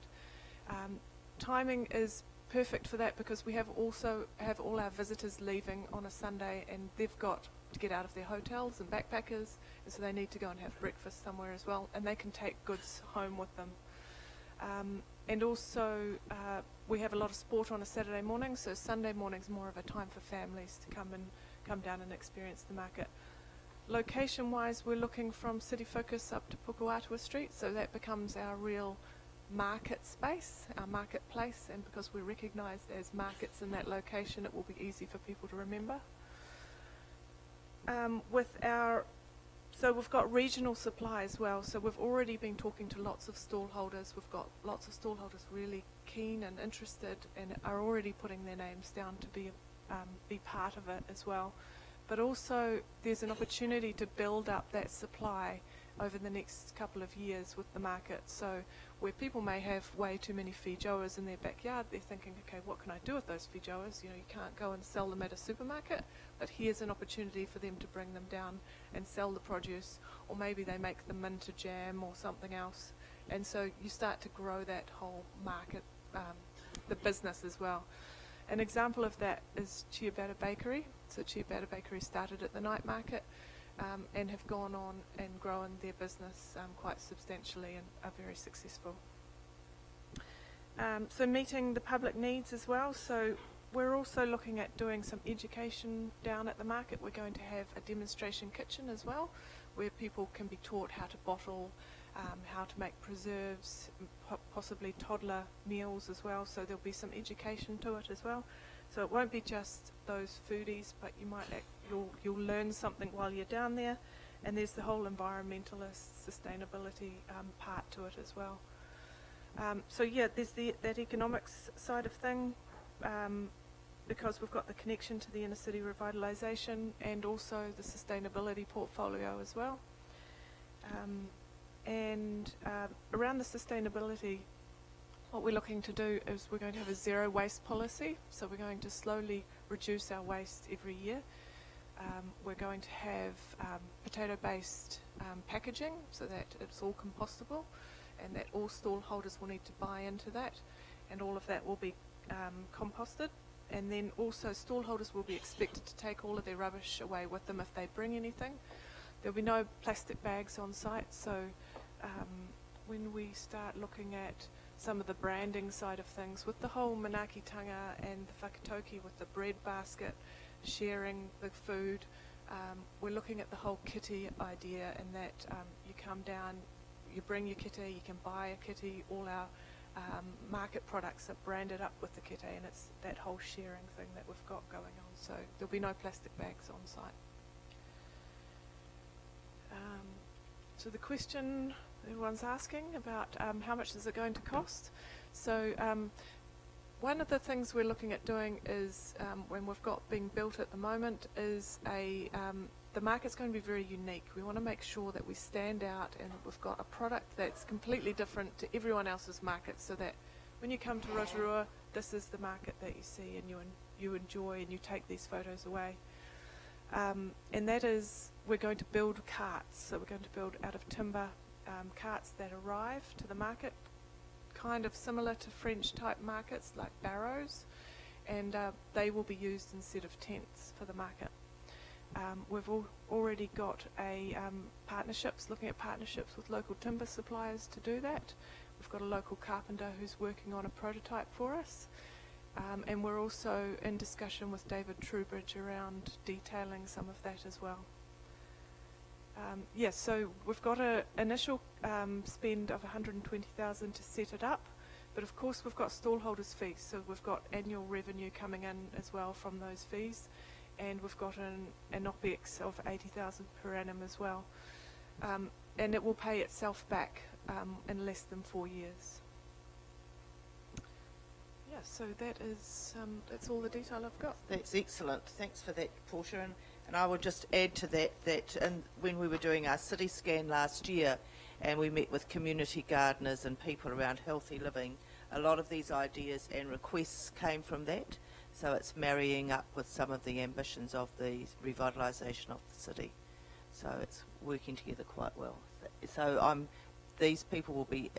Timing is perfect for that because we have also have all our visitors leaving on a Sunday, and they've got to get out of their hotels and backpackers, and so they need to go and have breakfast somewhere as well, and they can take goods home with them. And also we have a lot of sport on a Saturday morning, so Sunday morning's more of a time for families to come down and experience the market. Location wise, we're looking from City Focus up to Pukuatua Street, so that becomes our real market space, our marketplace, and because we're recognised as markets in that location, it will be easy for people to remember. So we've got regional supply as well, so we've already been talking to lots of stallholders. We've got lots of stallholders really keen and interested and are already putting their names down to be part of it as well. But also there's an opportunity to build up that supply over the next couple of years with the market. So where people may have way too many feijoas in their backyard, they're thinking, okay, what can I do with those feijoas? You know, you can't go and sell them at a supermarket, but here's an opportunity for them to bring them down and sell the produce, or maybe they make them into jam or something else. And so you start to grow that whole market, the business as well. An example of that is Ciabatta Bakery. So Ciabatta Bakery started at the night market. and have gone on and grown their business quite substantially and are very successful. So meeting the public needs as well. So we're also looking at doing some education down at the market. We're going to have a demonstration kitchen as well, where people can be taught how to bottle, how to make preserves, possibly toddler meals as well. So there'll be some education to it as well. So it won't be just those foodies, but you might you'll learn something while you're down there. And there's the whole environmentalist sustainability part to it as well. So yeah, there's that economics side of thing, because we've got the connection to the inner city revitalisation and also the sustainability portfolio as well. Around the sustainability, what we're looking to do is we're going to have a zero waste policy, so we're going to slowly reduce our waste every year. We're going to have potato-based packaging so that it's all compostable, and that all stallholders will need to buy into that, and all of that will be composted. And then also stallholders will be expected to take all of their rubbish away with them if they bring anything. There'll be no plastic bags on site, so when we start looking at some of the branding side of things, with the whole manaakitanga and the whakatoki with the bread basket, sharing the food, we're looking at the whole kitty idea, and that you come down, you bring your kitty, you can buy a kitty, all our market products are branded up with the kitty, and it's that whole sharing thing that we've got going on. So there'll be no plastic bags on site. So the question everyone's asking about how much is it going to cost. So one of the things we're looking at doing is, when we've got being built at the moment, is the market's going to be very unique. We want to make sure that we stand out and we've got a product that's completely different to everyone else's market, so that when you come to Rotorua, this is the market that you see and you enjoy and you take these photos away. And that is, we're going to build carts. So we're going to build out of timber carts that arrive to the market, kind of similar to French type markets like barrows, and they will be used instead of tents for the market. We've already got looking at partnerships with local timber suppliers to do that. We've got a local carpenter who's working on a prototype for us. And we're also in discussion with David Trubridge around detailing some of that as well. Yes, so we've got an initial spend of $120,000 to set it up, but of course we've got stallholders' fees, so we've got annual revenue coming in as well from those fees, and we've got an OPEX of $80,000 per annum as well, and it will pay itself back in less than 4 years. Yeah, so that's all the detail I've got. That's excellent. Thanks for that, Portia. And I would just add to that when we were doing our city scan last year, and we met with community gardeners and people around healthy living, a lot of these ideas and requests came from that. So it's marrying up with some of the ambitions of the revitalisation of the city. So it's working together quite well. So these people will be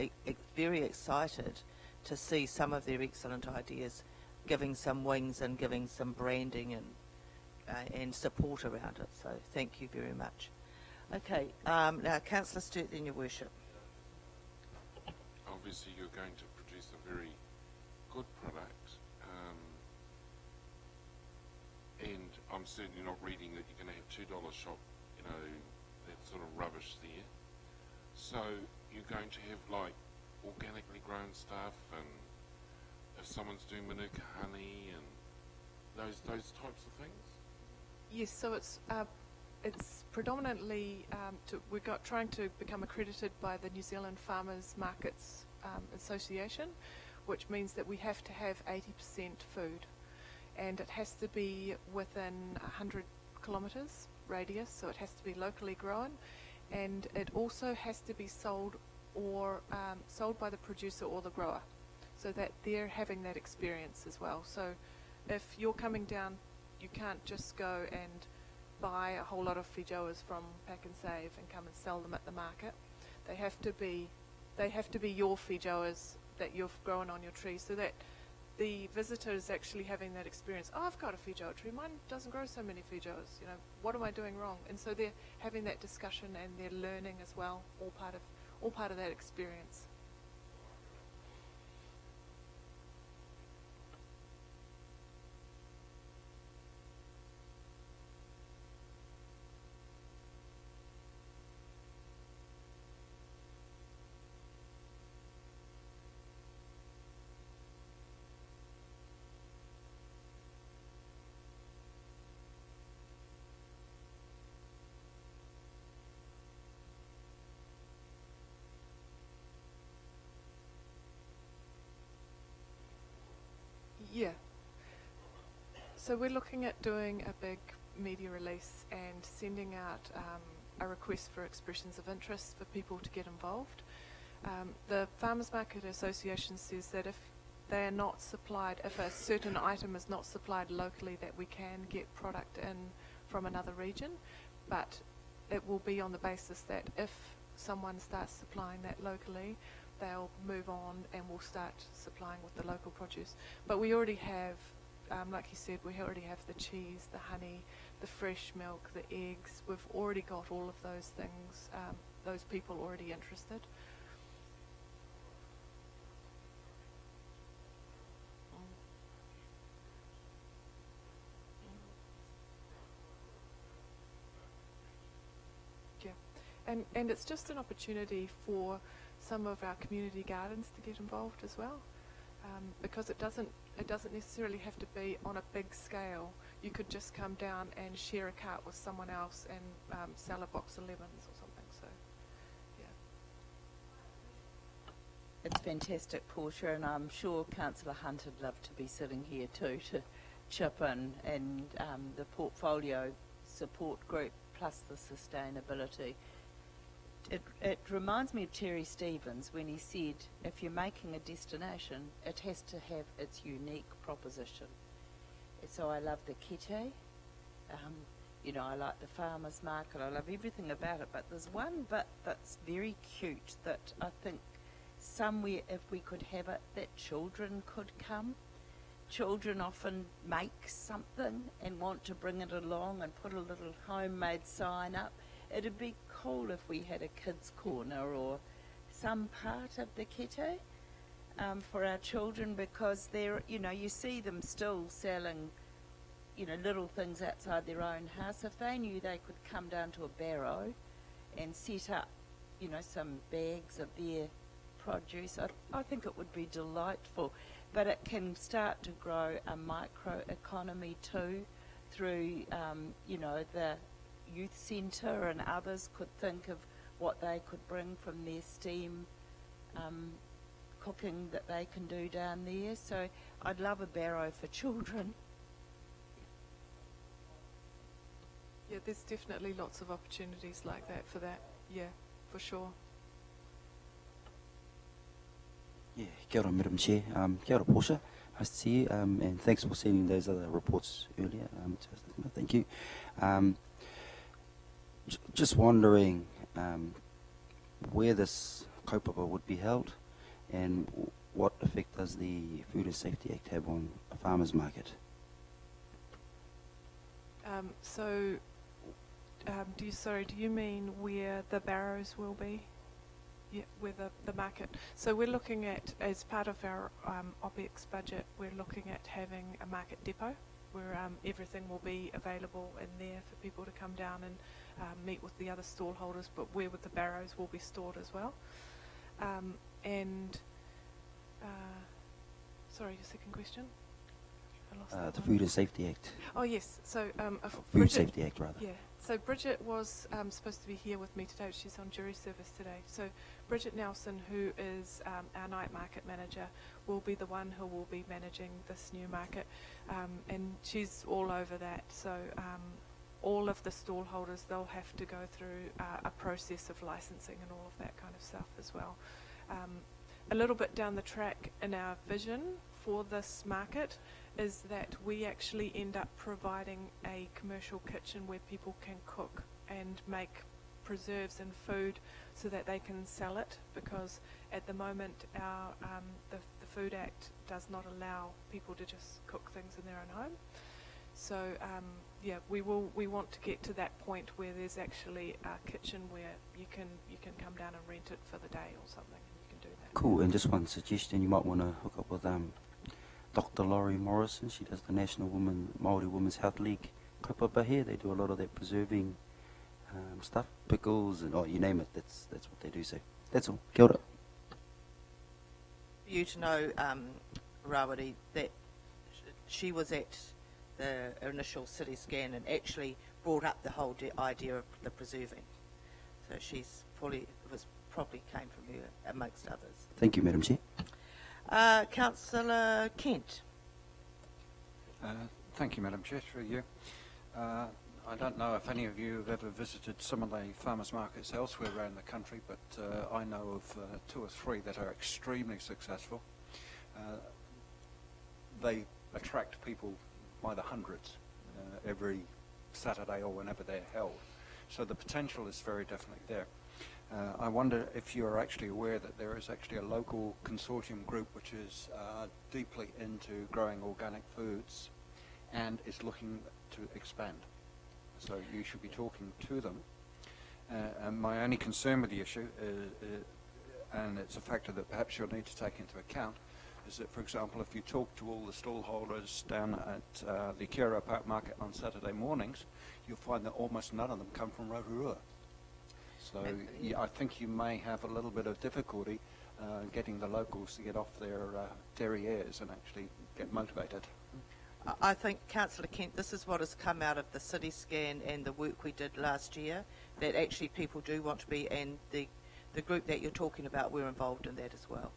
very excited to see some of their excellent ideas giving some wings and giving some branding and support around it. So thank you very much. Okay, now Councillor Sturt, then your worship. Obviously you're going to produce a very good product, and I'm certainly not reading that you're going to have $2 shop, that sort of rubbish there. So you're going to have like organically grown stuff, and if someone's doing manuka honey and those types of things? Yes, so it's predominantly trying to become accredited by the New Zealand Farmers Markets Association, which means that we have to have 80% food, and it has to be within 100 kilometres radius, so it has to be locally grown, and it also has to be sold sold by the producer or the grower, so that they're having that experience as well. So if you're coming down, you can't just go and buy a whole lot of feijoas from Pack and Save and come and sell them at the market. They have to be your feijoas that you've grown on your tree, so that the visitor is actually having that experience. Oh, I've got a feijoa tree. Mine doesn't grow so many feijoas. You know, what am I doing wrong? And so they're having that discussion and they're learning as well. All part of that experience. Yeah. So we're looking at doing a big media release and sending out a request for expressions of interest for people to get involved. The Farmers Market Association says that if they are not supplied, if a certain item is not supplied locally, that we can get product in from another region, but it will be on the basis that if someone starts supplying that locally, they'll move on and we'll start supplying with the local produce. But we already have, like you said, we already have the cheese, the honey, the fresh milk, the eggs. We've already got all of those things, those people already interested. Yeah, and it's just an opportunity for some of our community gardens to get involved as well, because it doesn't necessarily have to be on a big scale. You could just come down and share a cart with someone else and sell a box of lemons or something. So, yeah. It's fantastic, Portia, and I'm sure Councillor Hunt would love to be sitting here too to chip in, and the portfolio support group plus the sustainability. It reminds me of Terry Stevens when he said, if you're making a destination, it has to have its unique proposition. So I love the kete, you know, I like the farmers market, I love everything about it, but there's one bit that's very cute that I think somewhere, if we could have it, that children could come. Children often make something and want to bring it along and put a little homemade sign up. It'd be cool if we had a kids' corner or some part of the kete for our children, because they're, you know, you see them still selling, you know, little things outside their own house. If they knew they could come down to a barrow and set up, you know, some bags of their produce, I think it would be delightful. But it can start to grow a micro economy too through, you know, the youth centre, and others could think of what they could bring from their steam cooking that they can do down there. So I'd love a barrow for children. Yeah, there's definitely lots of opportunities like that for that. Yeah, for sure. Yeah, kia ora, Madam Chair. Kia ora, Portia. Nice to see you, and thanks for sending those other reports earlier. Thank you. Just wondering where this kaupapa would be held, and what effect does the Food and Safety Act have on a farmer's market? Do you mean where the barrows will be? Yeah, where the market. So we're looking at, as part of our OPEX budget, we're looking at having a market depot where everything will be available in there for people to come down and meet with the other stallholders, but where with the barrows will be stored as well. Sorry, your second question? I lost that The one. Food and Safety Act. Oh yes, so Food Safety Act, rather. Yeah, so Bridget was supposed to be here with me today. She's on jury service today. So Bridget Nelson, who is our night market manager, will be the one who will be managing this new market, and she's all over that. So all of the stallholders, they'll have to go through a process of licensing and all of that kind of stuff as well. A little bit down the track in our vision for this market is that we actually end up providing a commercial kitchen where people can cook and make preserves and food so that they can sell it, because at the moment our the Food Act does not allow people to just cook things in their own home. So yeah, we want to get to that point where there's actually a kitchen where you can come down and rent it for the day or something, and you can do that. Cool, and just one suggestion, you might want to hook up with Dr. Laurie Morrison. She does the National Māori Women's Health League kaupapa here. They do a lot of that preserving stuff, pickles, and you name it. That's what they do. So that's all. Kia ora. For you to know, Rawiri, that she was at the initial city scan and actually brought up the whole idea of the preserving. So she's probably came from her, amongst others. Thank you, Madam Chair. Councillor Kent. Thank you, Madam Chair, through you. I don't know if any of you have ever visited some of the farmers markets elsewhere around the country, but I know of 2 or 3 that are extremely successful. They attract people by the hundreds every Saturday or whenever they're held. So the potential is very definitely there. I wonder if you're actually aware that there is actually a local consortium group which is deeply into growing organic foods and is looking to expand. So you should be talking to them. And my only concern with the issue, and it's a factor that perhaps you'll need to take into account, is that, for example, if you talk to all the stallholders down at the Kia Ora Park Market on Saturday mornings, you'll find that almost none of them come from Rotorua. So I think you may have a little bit of difficulty getting the locals to get off their derrieres and actually get motivated. I think, Councillor Kent, this is what has come out of the city scan and the work we did last year, that actually people do want to be, and the group that you're talking about, we're involved in that as well.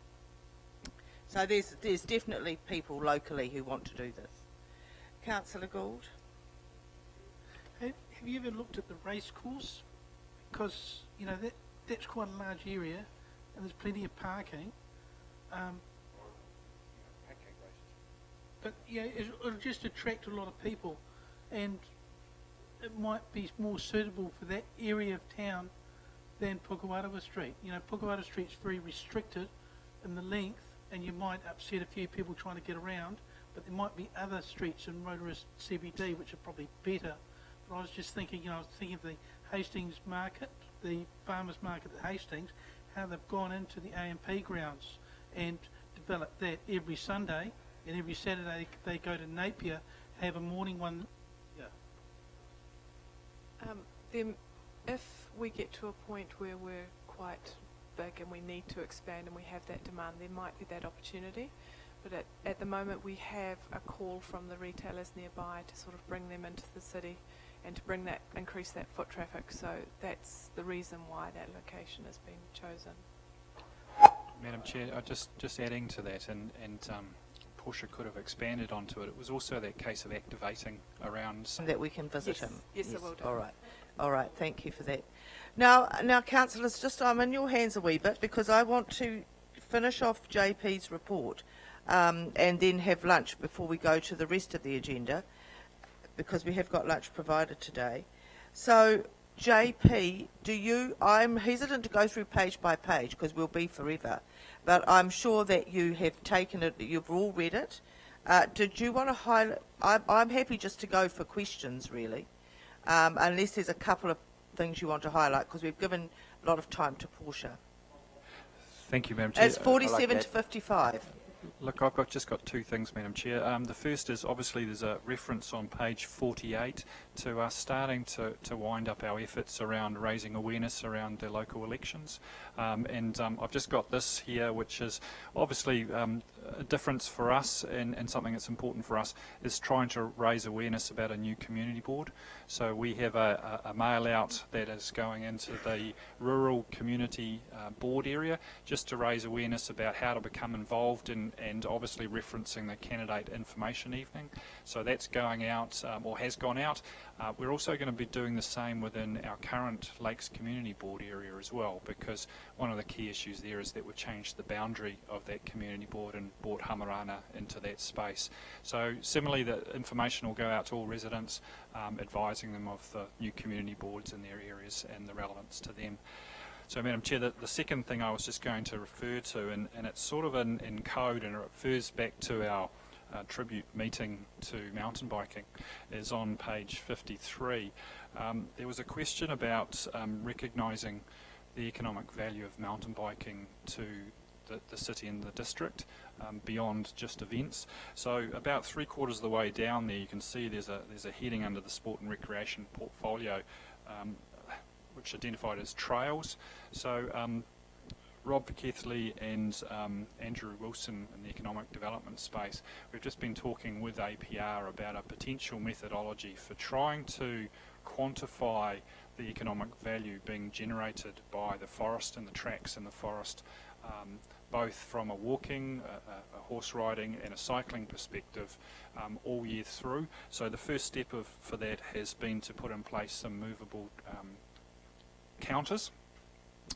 So there's definitely people locally who want to do this. Councillor Gould? Have you ever looked at the race course? Because, you know, that's quite a large area and there's plenty of parking. But yeah, it'll just attract a lot of people, and it might be more suitable for that area of town than Pukewarewa Street. You know, Pukewarewa Street's very restricted in the length, and you might upset a few people trying to get around, but there might be other streets in Rotorua CBD which are probably better. But I was just thinking, you know, I was thinking of the Hastings Market, the farmers market at Hastings, how they've gone into the AMP grounds and developed that every Sunday, and every Saturday they go to Napier, have a morning one. Yeah. Then if we get to a point where we're quite big and we need to expand and we have that demand, there might be that opportunity. But at the moment we have a call from the retailers nearby to sort of bring them into the city and to increase that foot traffic. So that's the reason why that location has been chosen. Madam Chair, just adding to that, and Portia could have expanded onto it. It was also that case of activating around that we can visit him. Yes, I will do. All right. Thank you for that. Now, councillors, just I'm in your hands a wee bit because I want to finish off JP's report and then have lunch before we go to the rest of the agenda, because we have got lunch provided today. So, JP, I'm hesitant to go through page by page because we'll be forever, but I'm sure that you have taken it, you've all read it. Did you want to highlight? I'm happy just to go for questions, really, unless there's a couple of things you want to highlight, because we've given a lot of time to Portia. Thank you, Madam Chair. It's 47 to 55. Look, I've just got 2 things, Madam Chair. The first is, obviously, there's a reference on page 48 to us starting to wind up our efforts around raising awareness around the local elections. And I've just got this here, which is obviously a difference for us, and something that's important for us is trying to raise awareness about a new community board. So we have a mail out that is going into the rural community board area, just to raise awareness about how to become involved, and obviously referencing the candidate information evening. So that's going out, or has gone out. We're also going to be doing the same within our current Lakes Community Board area as well, because one of the key issues there is that we've changed the boundary of that community board and brought Hamarana into that space. So similarly, the information will go out to all residents, advising them of the new community boards in their areas and the relevance to them. So, Madam Chair, the second thing I was just going to refer to, and it's sort of in code and it refers back to our tribute meeting to mountain biking, is on page 53. There was a question about recognising the economic value of mountain biking to the city and the district beyond just events. So about 3/4 of the way down there, you can see there's a heading under the sport and recreation portfolio, which identified as trails. So Rob Keithley and Andrew Wilson in the economic development space, we've just been talking with APR about a potential methodology for trying to quantify the economic value being generated by the forest and the tracks in the forest, both from a walking, a horse riding and a cycling perspective all year through. So the first step for that has been to put in place some movable counters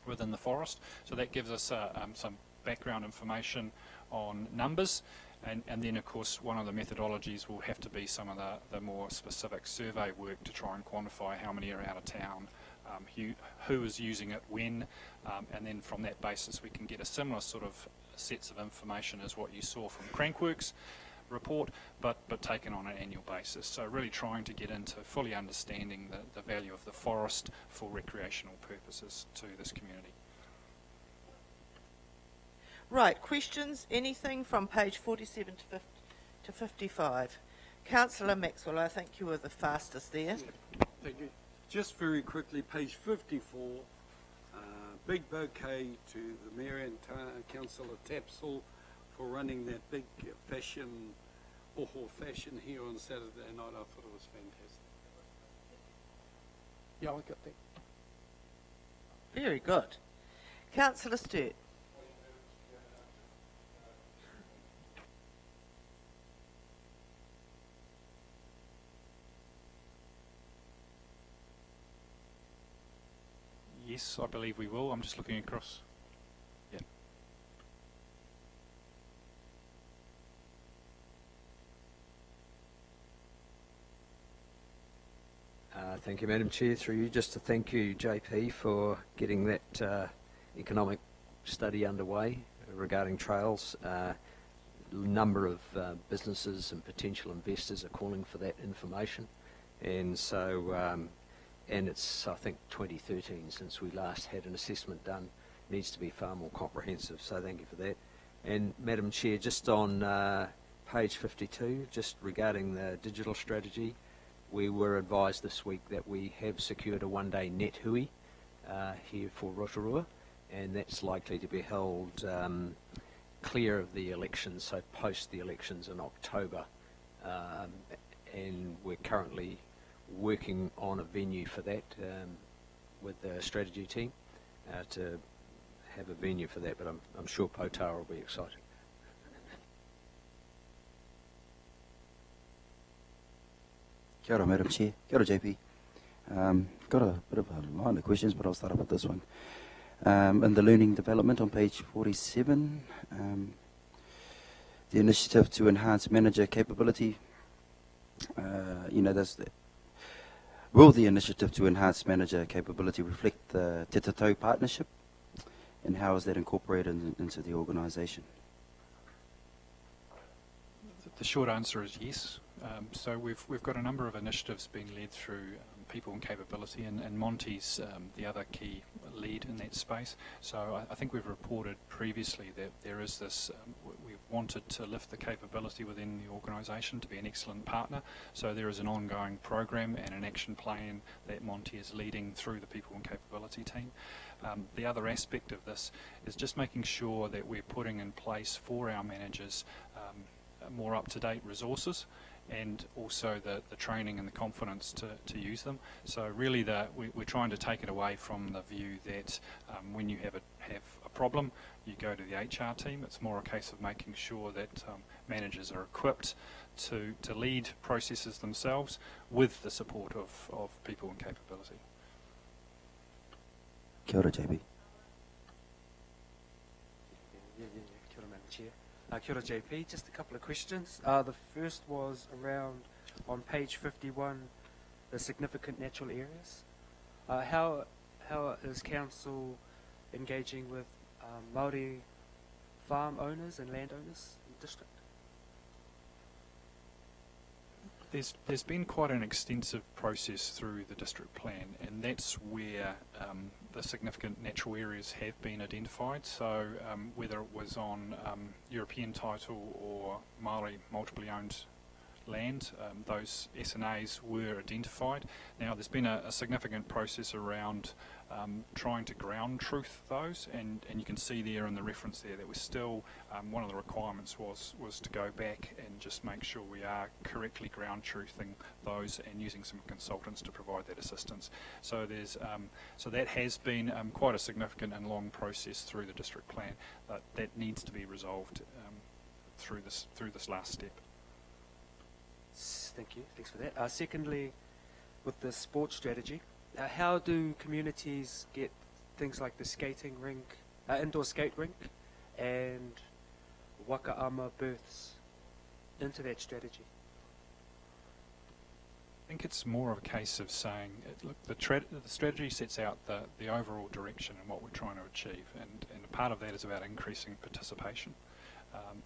within the forest. So that gives us some background information on numbers, and then of course one of the methodologies will have to be some of the more specific survey work to try and quantify how many are out of town, who is using it when, and then from that basis we can get a similar sort of sets of information as what you saw from Crankworks report, but taken on an annual basis. So really trying to get into fully understanding the value of the forest for recreational purposes to this community. Right, questions, anything from page 47 to 55? Councillor Maxwell, I think you were the fastest there. Thank you. Just very quickly, page 54, big bouquet to the Mayor and Councillor Tapsell for running that big fashion here on Saturday night. I thought it was fantastic. Yeah, I got that. Very good. Councillor Sturt. Yes, I believe we will. I'm just looking across. Yeah. Thank you, Madam Chair. Through you, just to thank you, JP, for getting that economic study underway regarding trails. A number of businesses and potential investors are calling for that information, and so and it's, I think, 2013 since we last had an assessment done. Needs to be far more comprehensive, so thank you for that. And Madam Chair, just on page 52, just regarding the digital strategy, we were advised this week that we have secured a one-day net hui here for Rotorua, and that's likely to be held clear of the elections, so post the elections in October. And we're currently working on a venue for that with the strategy team to have a venue for that, but I'm sure Potara will be excited. Kia ora, Madam Chair. Kia ora, JP. Got a bit of a line of questions, but I'll start off with this one. In the learning development on page 47, the initiative to enhance manager capability, will the initiative to enhance manager capability reflect the Te Tatau partnership, and how is that incorporated into the organisation? The short answer is yes. So we've got a number of initiatives being led through people and capability, and Monty's the other key lead in that space. So I think we've reported previously that there is this, we've wanted to lift the capability within the organisation to be an excellent partner. So there is an ongoing program and an action plan that Monty is leading through the people and capability team. The other aspect of this is just making sure that we're putting in place for our managers more up-to-date resources, and also the training and the confidence to use them. So really we're trying to take it away from the view that when you have a problem, you go to the HR team. It's more a case of making sure that managers are equipped to lead processes themselves with the support of people and capability. Kia ora, JP. Kia ora, Madam Chair. Kia ora, JP. Just a couple of questions. The first was around, on page 51, the significant natural areas. How is Council engaging with Māori farm owners and landowners in the district? There's been quite an extensive process through the district plan, and that's where the significant natural areas have been identified. So whether it was on European title or Māori multiply owned land, those SNAs were identified. Now there's been a significant process around trying to ground truth those, and you can see there in the reference there that we're still, one of the requirements was to go back and just make sure we are correctly ground truthing those and using some consultants to provide that assistance. So there's so that has been quite a significant and long process through the district plan that needs to be resolved through this last step. Thank you. Thanks for that. Secondly, with the sports strategy, how do communities get things like the skating rink, indoor skate rink, and wakaama berths into that strategy? I think it's more of a case of saying, look, the strategy sets out the overall direction and what we're trying to achieve, and part of that is about increasing participation.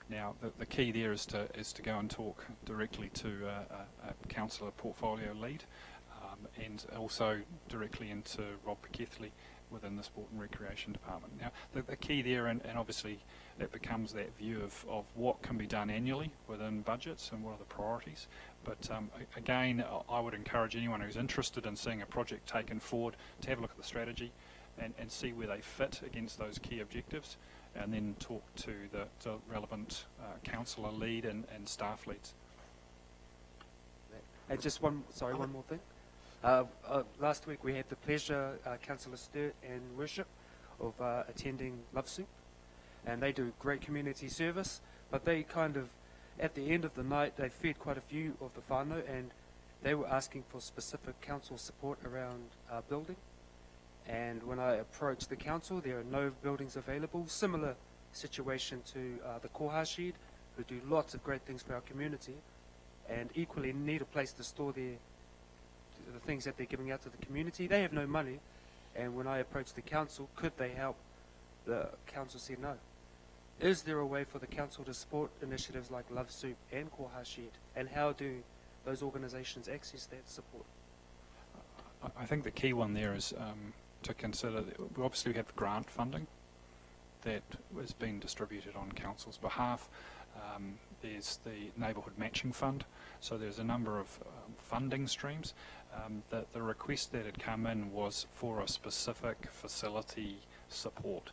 Now, the key there is to go and talk directly to a councillor portfolio lead, and also directly into Rob Keithley within the Sport and Recreation Department. Now, the key there, and obviously it becomes that view of what can be done annually within budgets and what are the priorities. But again, I would encourage anyone who's interested in seeing a project taken forward to have a look at the strategy and see where they fit against those key objectives, and then talk to the relevant councillor lead and staff leads. And just one more thing. Last week we had the pleasure, Councillor Sturt and Worship, of attending Love Soup, and they do great community service, but they kind of, at the end of the night, they fed quite a few of the whānau, and they were asking for specific council support around building. And when I approached the council, there are no buildings available. Similar situation to the Koha Shed, who do lots of great things for our community, and equally need a place to store the things that they're giving out to the community. They have no money, and when I approached the council, could they help? The council said no. Is there a way for the council to support initiatives like Love Soup and Koha Shed, and how do those organisations access that support? I think the key one there is to consider that we obviously have grant funding that has been distributed on council's behalf. There's the Neighbourhood Matching Fund, so there's a number of funding streams. The request that had come in was for a specific facility support,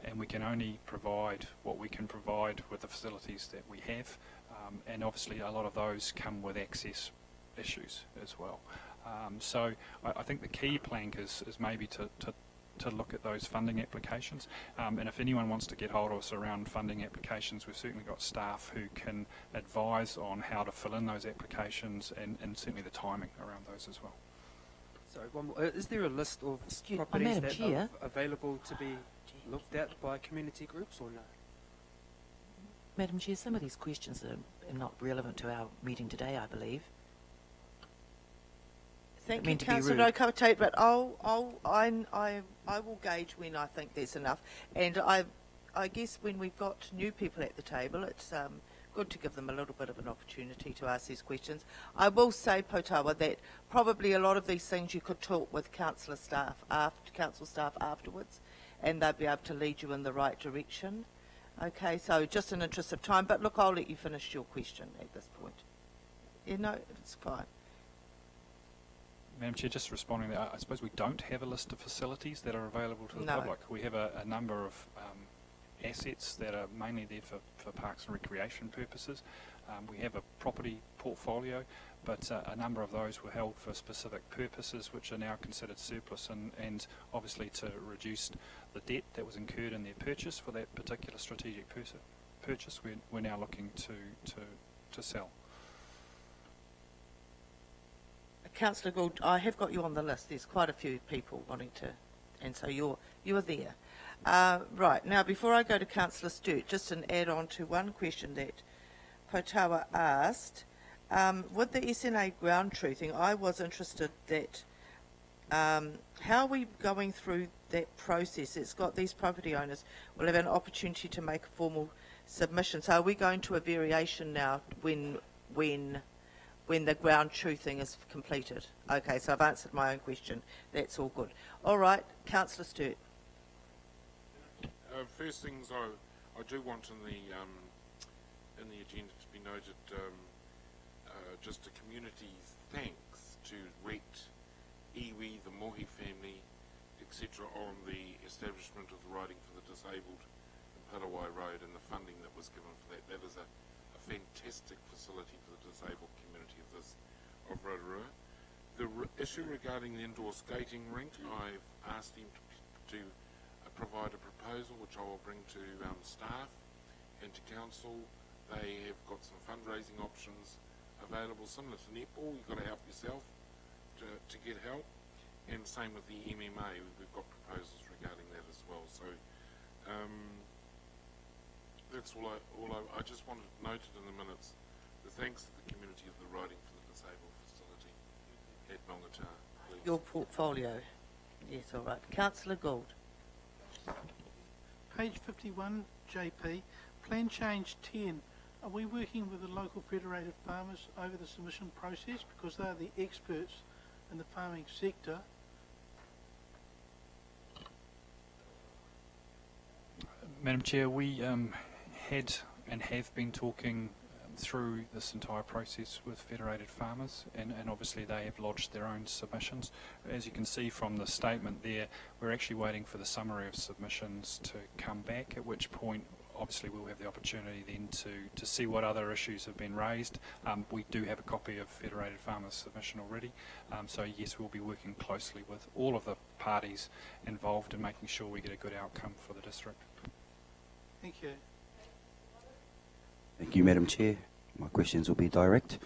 and we can only provide what we can provide with the facilities that we have, and obviously a lot of those come with access issues as well. So I think the key plank is maybe to look at those funding applications, and if anyone wants to get hold of us around funding applications, we've certainly got staff who can advise on how to fill in those applications and certainly the timing around those as well. Sorry, one more. Is there a list of properties that are available to be looked at by community groups or no? Madam Chair, some of these questions are not relevant to our meeting today, I believe. Thank you, Councillor Okawatate, but I will gauge when I think there's enough. And I guess when we've got new people at the table, it's good to give them a little bit of an opportunity to ask these questions. I will say, Potawa, that probably a lot of these things you could talk with council staff afterwards, and they'll be able to lead you in the right direction. Okay, so just in interest of time, but look, I'll let you finish your question at this point. You know, it's fine. Madam Chair, just responding there, I suppose we don't have a list of facilities that are available to the public. We have a number of assets that are mainly there for parks and recreation purposes. We have a property portfolio, but a number of those were held for specific purposes which are now considered surplus, and obviously to reduce the debt that was incurred in their purchase for that particular strategic purchase, we're now looking to sell. Councillor Gould, I have got you on the list. There's quite a few people wanting to, and so you're there. Right, now before I go to Councillor Sturt, just an add-on to one question that Potawa asked. With the SNA ground truthing, I was interested that how are we going through that process? It's got these property owners will have an opportunity to make a formal submission. So are we going to a variation now when the ground truthing is completed? Okay, so I've answered my own question. That's all good. All right, Councillor Sturt. First things I do want in the agenda to be noted, just a community thanks to Ret, Iwi, the Mohi family, etc. on the establishment of the riding for the disabled in Parawai Road and the funding that was given for that. That is a fantastic facility for the disabled community of Rotorua. The issue regarding the indoor skating rink, I've asked them to provide a proposal which I will bring to staff and to council. They have got some fundraising options available, similar to netball. You've got to help yourself to get help, and same with the MMA. We've got proposals regarding that as well. So that's all I just wanted noted in the minutes. The thanks to the community of the Riding for the Disabled facility at Maungata. Your portfolio. Yes, all right. Councillor Gould. Page 51, JP, plan change 10. Are we working with the local federated farmers over the submission process because they're the experts in the farming sector? Madam Chair, we had and have been talking through this entire process with federated farmers, and obviously they have lodged their own submissions. As you can see from the statement there, we're actually waiting for the summary of submissions to come back, at which point obviously we'll have the opportunity then to see what other issues have been raised. We do have a copy of federated farmers' submission already, so yes, we'll be working closely with all of the parties involved in making sure we get a good outcome for the district. Thank you. Thank you, Madam Chair. My questions will be direct.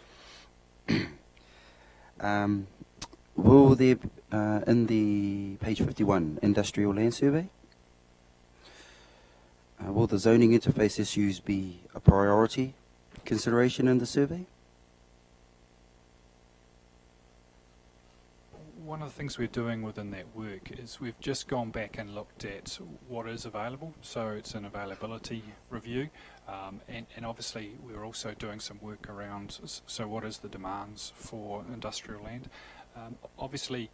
Will there, in the page 51, industrial land survey, will the zoning interface issues be a priority consideration in the survey? One of the things we're doing within that work is we've just gone back and looked at what is available. So it's an availability review, and obviously we're also doing some work around, so what is the demands for industrial land. Obviously,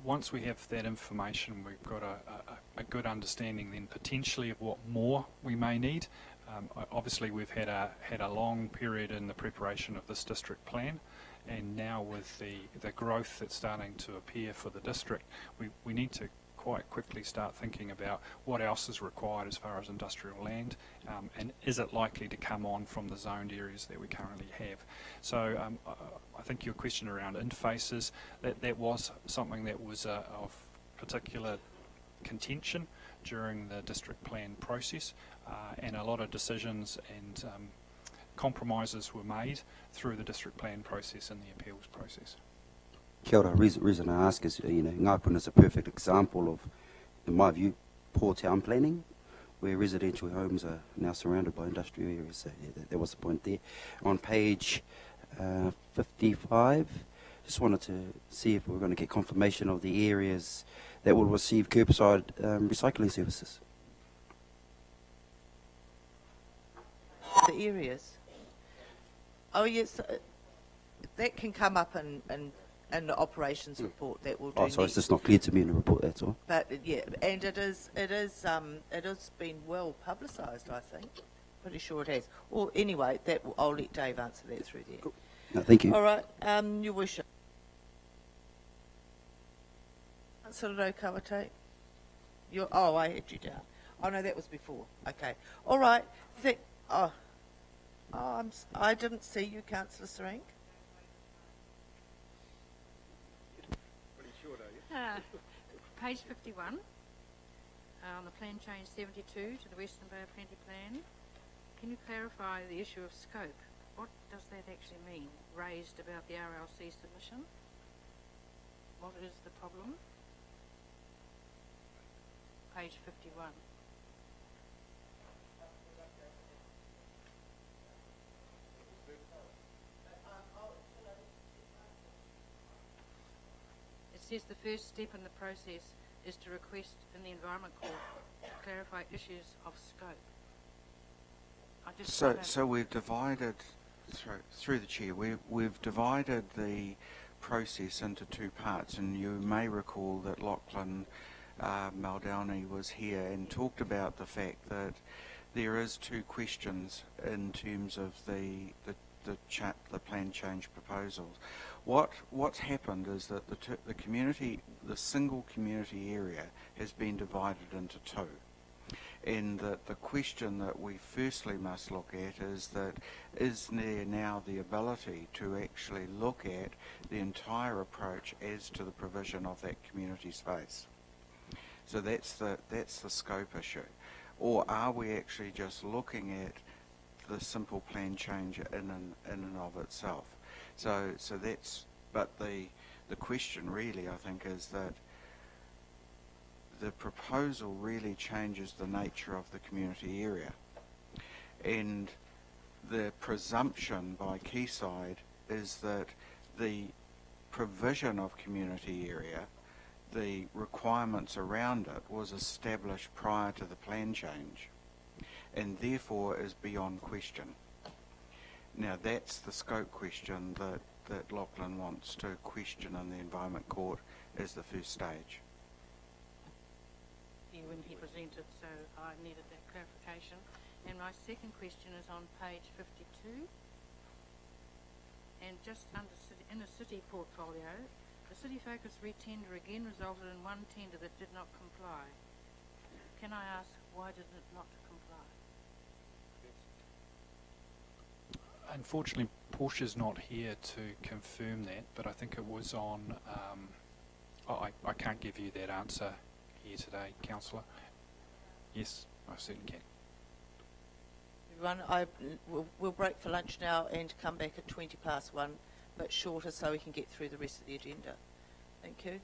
once we have that information, we've got a good understanding then potentially of what more we may need. Obviously we've had a long period in the preparation of this district plan, and now with the growth that's starting to appear for the district, we need to quite quickly start thinking about what else is required as far as industrial land, and is it likely to come on from the zoned areas that we currently have. So I think your question around interfaces, that was something that was of particular contention during the district plan process, and a lot of decisions and compromises were made through the district plan process and the appeals process. Kia ora. Reason I ask is, Ngaipuna is a perfect example of, in my view, poor town planning, where residential homes are now surrounded by industrial areas. So yeah, that was the point there. On page 55, just wanted to see if we're going to get confirmation of the areas that will receive curbside recycling services. The areas. Oh yes, that can come up in the operations report that we'll do. Oh, sorry, it's just not clear to me in the report. That's all. But yeah, and it has been well publicised. I think, pretty sure it has. Or anyway, I'll let Dave answer that through there. Cool. No, thank you. All right, your worship. Councillor Kawate. Oh, I had you down. Oh no, that was before. Okay. All right. I didn't see you, Councillor Sarang. Page 51, on the plan change 72 to the Western Bay of Plenty plan. Can you clarify the issue of scope? What does that actually mean, raised about the RLC submission? What is the problem? Page 51. says the first step in the process is to request in the Environment Court to clarify issues of scope. So we've divided, through the chair, we've divided the process into two parts, and you may recall that Lachlan Muldowney was here and talked about the fact that there is two questions in terms of the plan change proposals. What's happened is that the single community area has been divided into two. And that the question that we firstly must look at is there now the ability to actually look at the entire approach as to the provision of that community space? So that's the scope issue. Or are we actually just looking at the simple plan change in and of itself? So that's, but the question really, I think, is that the proposal really changes the nature of the community area. And the presumption by Quayside is that the provision of community area, the requirements around it, was established prior to the plan change and therefore is beyond question. Now that's the scope question that Lachlan wants to question in the Environment Court as the first stage. When he presented, so I needed that clarification. And my second question is on page 52. And just under in a city portfolio, the City Focus re-tender again resulted in one tender that did not comply. Can I ask, why did it not comply? Unfortunately, Portia's not here to confirm that, but I think it was on... I can't give you that answer here today, Councillor. Yes, I certainly can. Everyone, we'll break for lunch now and come back at 1:20, but shorter so we can get through the rest of the agenda. Thank you.